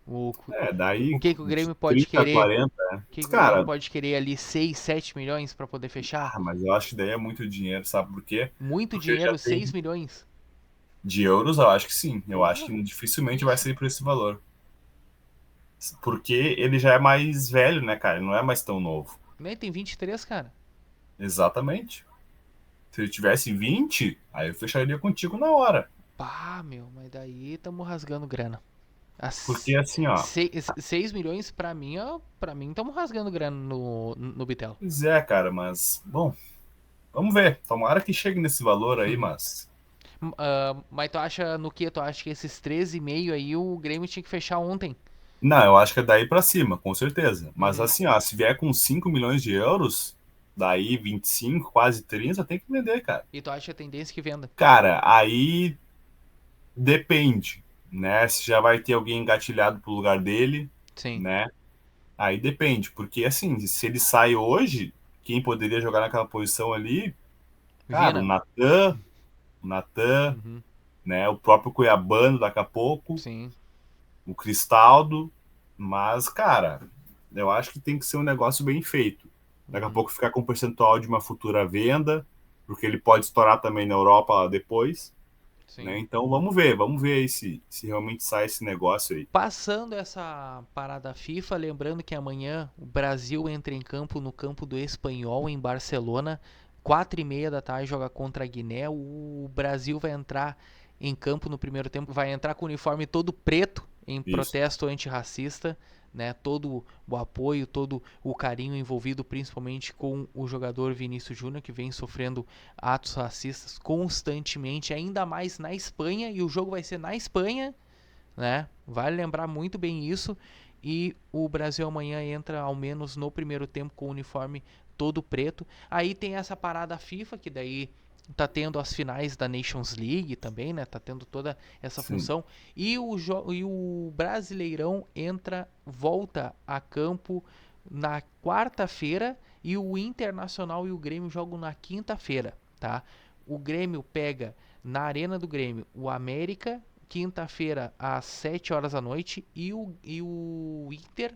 O, o
Daí
que o
de
Grêmio pode
30 a
querer?
40,
O que o Grêmio
cara,
pode querer ali? 6, 7 milhões para poder fechar?
mas eu acho que daí é muito dinheiro, sabe por quê?
Muito
Porque já
dinheiro, 6
tem
milhões.
de euros, eu acho que sim. Eu acho
Porra,
que dificilmente vai ser por esse valor. Porque ele já é mais velho, né, cara? Ele não é mais tão novo.
nem tem 23, cara.
Exatamente. Se ele tivesse 20, aí eu fecharia contigo na hora.
Pá, meu, mas daí tamo rasgando grana.
Porque assim, ó.
6 milhões pra mim, ó, pra mim tamo rasgando grana no Bitelo.
Pois é, cara, mas. Bom, vamos ver. Tomara que chegue nesse valor aí, mas.
Mas tu acha no que? Tu acha que esses 13,5 aí o Grêmio tinha que fechar ontem?
Não, eu acho que é daí pra cima, com certeza. Mas
Uhum.
assim, ó, se vier com 5 milhões de euros, daí 25, quase 30, tem que vender, cara.
E tu acha a tendência que venda?
Cara, aí depende, né? Se já vai ter alguém engatilhado pro lugar dele,
Sim.
né? Aí depende, porque assim, se ele sai hoje, quem poderia jogar naquela posição ali, cara,
Vina?
O Natan,
Uhum.
né? O próprio Cuiabano daqui a pouco,
Sim.
o Cristaldo, mas, cara, eu acho que tem que ser um negócio bem feito. Daqui a
Uhum.
pouco ficar com um percentual de uma futura venda, porque ele pode estourar também na Europa depois,
Sim.
né? Então vamos ver aí se realmente sai esse negócio aí.
Passando essa parada FIFA, lembrando que amanhã o Brasil entra em campo no campo do Espanhol em Barcelona, 4h30 da tarde joga contra a Guiné. O Brasil vai entrar em campo no primeiro tempo, vai entrar com o uniforme todo preto em
Isso.
protesto antirracista, né? Todo o apoio, todo o carinho envolvido, principalmente com o jogador Vinícius Júnior, que vem sofrendo atos racistas constantemente, ainda mais na Espanha, e o jogo vai ser na Espanha, né? Vale lembrar muito bem isso. E o Brasil amanhã entra, ao menos no primeiro tempo, com o uniforme todo preto. Aí tem essa parada FIFA, que daí tá tendo as finais da Nations League também, né? Tá tendo toda essa
Sim.
função. E o Brasileirão volta a campo na quarta-feira e o Internacional e o Grêmio jogam na quinta-feira, tá? O Grêmio pega na Arena do Grêmio o América, quinta-feira às 7 horas da noite, e o Inter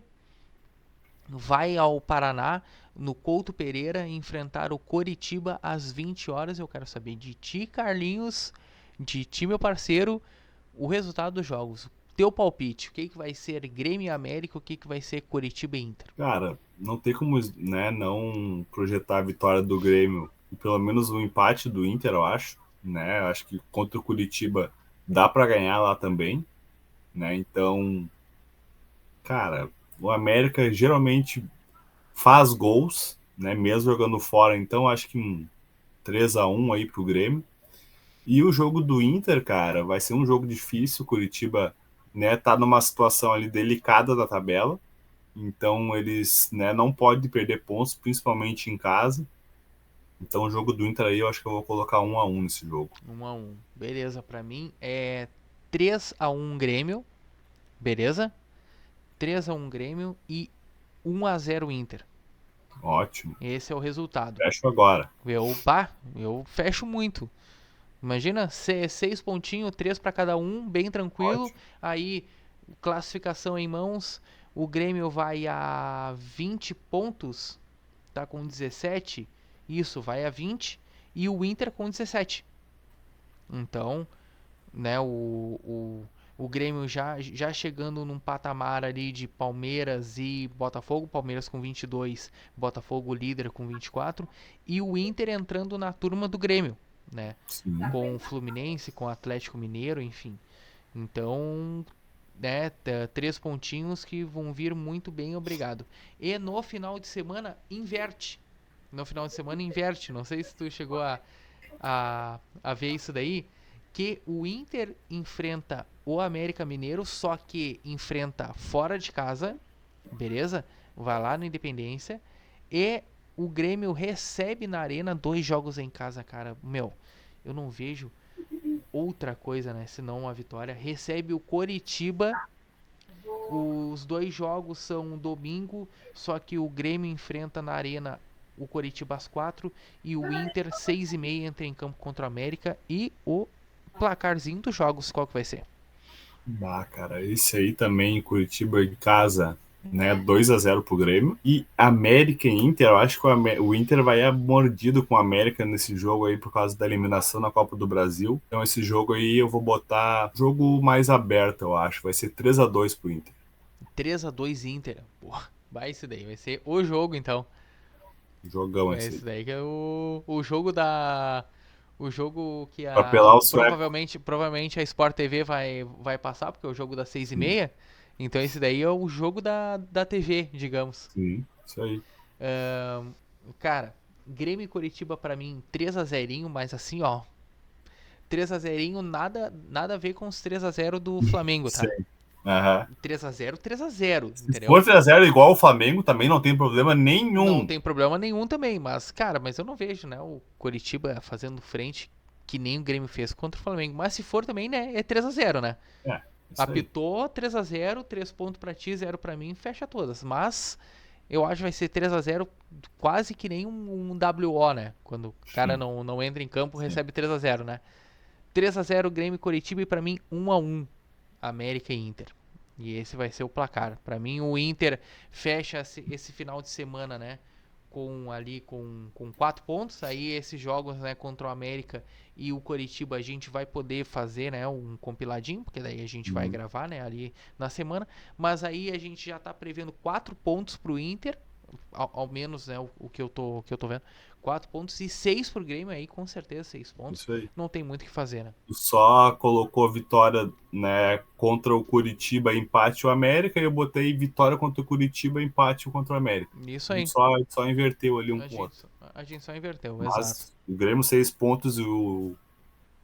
vai ao Paraná, no Couto Pereira, enfrentar o Coritiba às 20 horas. Eu quero saber de ti, Carlinhos, de ti, meu parceiro, o resultado dos jogos. Teu palpite, o que, que vai ser Grêmio e América, o que, que vai ser Coritiba e Inter?
Cara, não tem como, né, não projetar a vitória do Grêmio e pelo menos o empate do Inter, eu acho, né? Eu acho que contra o Curitiba dá para ganhar lá também, né? Então, cara, o América geralmente faz gols, né, mesmo jogando fora, então acho que um 3-1 aí pro Grêmio. E o jogo do Inter, cara, vai ser um jogo difícil. O Curitiba, né, tá numa situação ali delicada da tabela. Então eles, né, não podem perder pontos, principalmente em casa. Então o jogo do Inter aí eu acho que eu vou colocar 1-1 nesse jogo.
1-1. Beleza, pra mim é 3-1 Grêmio, beleza? 3-1 Grêmio e 1-0 Inter.
Ótimo.
Esse é o resultado.
Fecho agora.
Eu fecho muito. Imagina, 6 pontinhos, 3 para cada um, bem tranquilo.
Ótimo.
Aí, classificação em mãos. O Grêmio vai a 20 pontos, tá com 17. Isso, vai a 20. E o Inter com 17. Então, né, o Grêmio já chegando num patamar ali de Palmeiras e Botafogo, Palmeiras com 22, Botafogo líder com 24, e o Inter entrando na turma do Grêmio, né,
Sim.
com o Fluminense, com o Atlético Mineiro, enfim. Então, né, 3 pontinhos que vão vir muito bem, obrigado. E no final de semana, inverte. No final de semana, inverte. Não sei se tu chegou a ver isso daí, que o Inter enfrenta o América Mineiro, só que enfrenta fora de casa, beleza? Vai lá no Independência, e o Grêmio recebe na Arena 2 jogos em casa, cara. Meu, eu não vejo outra coisa, né, senão a vitória. Recebe o Coritiba, os 2 jogos são domingo, só que o Grêmio enfrenta na Arena o Coritiba às 4 e o Inter 6h30 entra em campo contra o América. E o placarzinho dos jogos, qual que vai ser?
Ah, cara, esse aí também, Curitiba em casa, né? 2-0 pro Grêmio. E América e Inter, eu acho que o Inter vai mordido com o América nesse jogo aí por causa da eliminação na Copa do Brasil. Então esse jogo aí eu vou botar jogo mais aberto, eu acho. Vai ser 3-2 pro Inter.
3-2 Inter. Porra, vai esse daí, vai ser o jogo então.
Jogão esse aí.
Esse daí que é o jogo da. O jogo que
Pra pelar
a.
o sueco.
Provavelmente a Sport TV vai passar, porque é o jogo das 6h30. Então esse daí é o jogo da TV, digamos.
Sim, isso aí.
Cara, Grêmio e Curitiba pra mim 3-0, mas assim, ó. 3-0, nada a ver com os 3-0 do Flamengo, tá?
Sim. Aham.
3-0, 3-0,
Se for
entendeu?
3-0 igual o Flamengo, também não tem problema
Não
nenhum.
tem problema nenhum também, mas, cara, mas eu não vejo, né, o Curitiba fazendo frente que nem o Grêmio fez contra o Flamengo. Mas se for também, né, é 3-0, né?
É, isso aí.
Apitou 3-0, 3 pontos pra ti, 0 pra mim, fecha todas. Mas eu acho que vai ser 3-0 quase que nem um WO, né? Quando o cara não entra em campo,
Sim.
recebe 3-0, né? 3-0 Grêmio e Curitiba, e pra mim 1-1 América e Inter. E esse vai ser o placar. Pra mim o Inter fecha esse final de semana, né, com 4 pontos. Aí esses jogos, né, contra o América e o Coritiba a gente vai poder fazer, né, um compiladinho, porque daí a gente vai
Uhum.
gravar, né, ali na semana. Mas aí a gente já tá prevendo 4 pontos pro Inter, ao menos, né, o que eu tô vendo. 4 pontos e 6 pro Grêmio, aí com certeza 6 pontos.
Isso aí.
Não tem muito o que fazer, né?
Tu só colocou a vitória, né, contra o Curitiba, empate o América, e eu botei vitória contra o Curitiba, empate contra o América.
Isso
A gente
aí.
só inverteu ali um
A
com o outro.
gente, a gente só inverteu, exato.
Mas o Grêmio 6 pontos e o Inter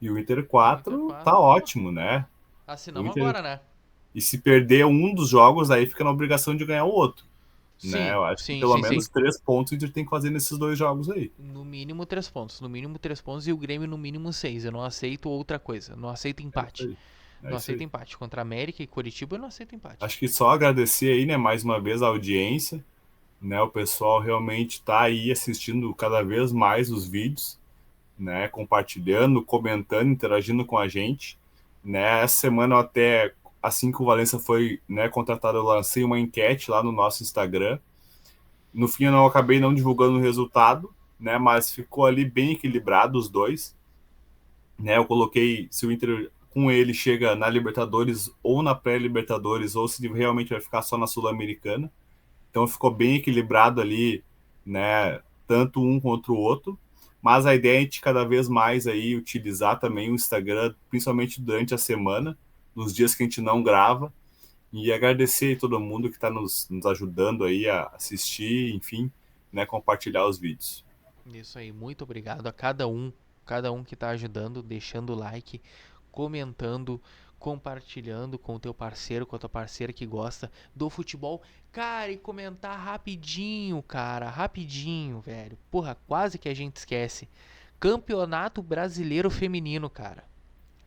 E o Inter
4 tá
4, pô.
ótimo, né? O
Assinamos
Inter.
agora, né?
E se perder um dos jogos, aí fica na obrigação de ganhar o outro. né?
Sim,
Eu acho que
sim,
pelo
sim, sim.
menos 3 pontos o Inter tem que fazer nesses 2 jogos aí.
No mínimo 3 pontos. No mínimo 3 pontos e o Grêmio no mínimo 6. Eu não aceito outra coisa. Não aceito
É isso
empate.
aí. É
Não
isso
aceito
aí.
empate. Contra América e Curitiba eu não aceito empate.
Acho que só agradecer aí, né, mais uma vez a audiência, né? O pessoal realmente tá aí assistindo cada vez mais os vídeos, né? Compartilhando, comentando, interagindo com a gente, né? Essa semana eu até, assim que o Valença foi, né, contratado, eu lancei uma enquete lá no nosso Instagram. No fim eu não acabei não divulgando o resultado, né? Mas ficou ali bem equilibrado os dois, né? Eu coloquei se o Inter com ele chega na Libertadores ou na pré-Libertadores, ou se realmente vai ficar só na Sul-Americana. Então ficou bem equilibrado ali, né? Tanto um contra o outro. Mas a ideia é de cada vez mais aí utilizar também o Instagram, principalmente durante a semana, nos dias que a gente não grava. E agradecer a todo mundo que está nos ajudando aí a assistir, enfim, né, compartilhar os vídeos.
Isso aí, muito obrigado a cada um que está ajudando, deixando o like, comentando, compartilhando com o teu parceiro, com a tua parceira que gosta do futebol. Cara, e comentar rapidinho, cara, rapidinho, velho. Porra, quase que a gente esquece. Campeonato Brasileiro Feminino, cara.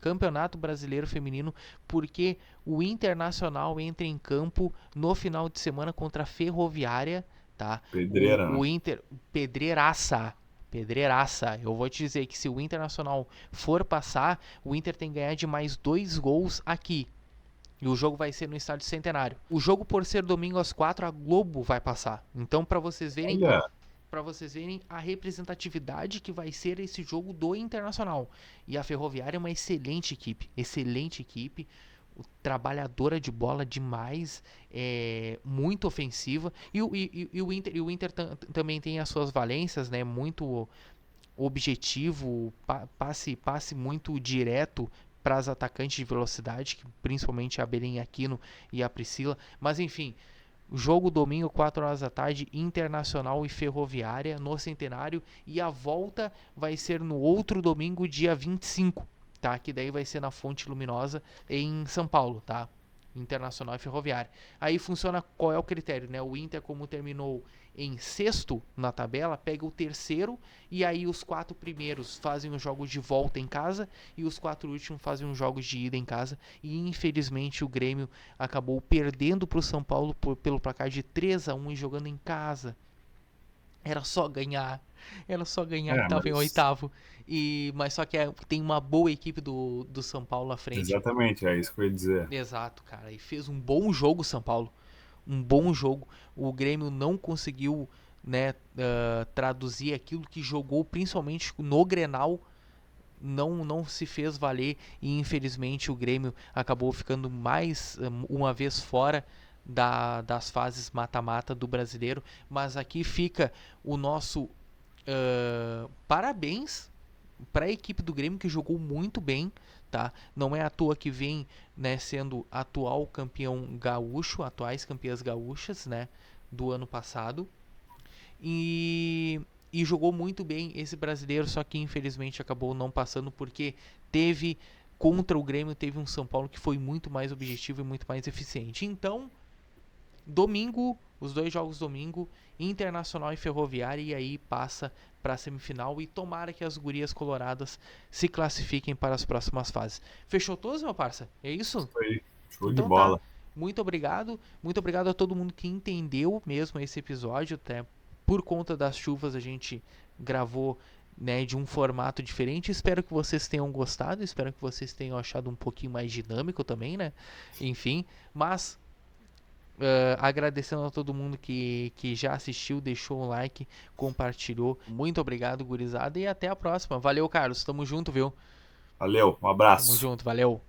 Campeonato Brasileiro Feminino, porque o Internacional entra em campo no final de semana contra a Ferroviária, tá?
Pedreira,
O
né?
Inter, pedreiraça, pedreiraça. Eu vou te dizer que se o Internacional for passar, o Inter tem que ganhar de mais 2 gols aqui. E o jogo vai ser no Estádio Centenário. O jogo, por ser domingo às 4, a Globo vai passar. Então,
Olha,
para vocês verem a representatividade que vai ser esse jogo do Internacional. E a Ferroviária é uma excelente equipe, trabalhadora de bola demais, muito ofensiva. E o Inter também tem as suas valências, né? Muito objetivo, passe muito direto para as atacantes de velocidade, que principalmente a Belém Aquino e a Priscila. Mas enfim, jogo domingo, 4 horas da tarde, Internacional e Ferroviária no Centenário. E a volta vai ser no outro domingo, dia 25, tá? Que daí vai ser na Fonte Luminosa em São Paulo, tá? Internacional e Ferroviária. Aí funciona qual é o critério, né? O Inter, como terminou em sexto na tabela, pega o terceiro e aí os 4 primeiros fazem os jogos de volta em casa e os 4 últimos fazem os jogos de ida em casa. E infelizmente o Grêmio acabou perdendo para o São Paulo pelo placar de 3-1 e jogando em casa. Era só ganhar. Era só ganhar que tava em
mas
oitavo. Mas só que tem uma boa equipe do São Paulo à frente.
exatamente, é isso que eu ia dizer.
Exato, cara. E fez um bom jogo o São Paulo. Um bom jogo. O Grêmio não conseguiu, né, traduzir aquilo que jogou, principalmente no Grenal. Não se fez valer e infelizmente o Grêmio acabou ficando mais uma vez fora das fases mata-mata do brasileiro. Mas aqui fica o nosso parabéns para a equipe do Grêmio que jogou muito bem, tá? Não é à toa que vem, né, sendo atual campeão gaúcho, atuais campeãs gaúchas, né, do ano passado. E jogou muito bem esse brasileiro, só que infelizmente acabou não passando porque teve contra o Grêmio, teve um São Paulo que foi muito mais objetivo e muito mais eficiente. Então, domingo, os 2 jogos domingo, Internacional e Ferroviária, e aí passa para a semifinal e tomara que as gurias coloradas se classifiquem para as próximas fases. Fechou todos, meu parça? É isso?
Isso aí, show de
Então tá.
bola.
Muito obrigado a todo mundo que entendeu mesmo esse episódio, até por conta das chuvas a gente gravou, né, de um formato diferente. Espero que vocês tenham gostado, espero que vocês tenham achado um pouquinho mais dinâmico também, né? Enfim, mas agradecendo a todo mundo que já assistiu, deixou um like, compartilhou. Muito obrigado, gurizada, e até a próxima. Valeu, Carlos. Tamo junto, viu?
Valeu, um
Tamo
abraço.
junto, valeu.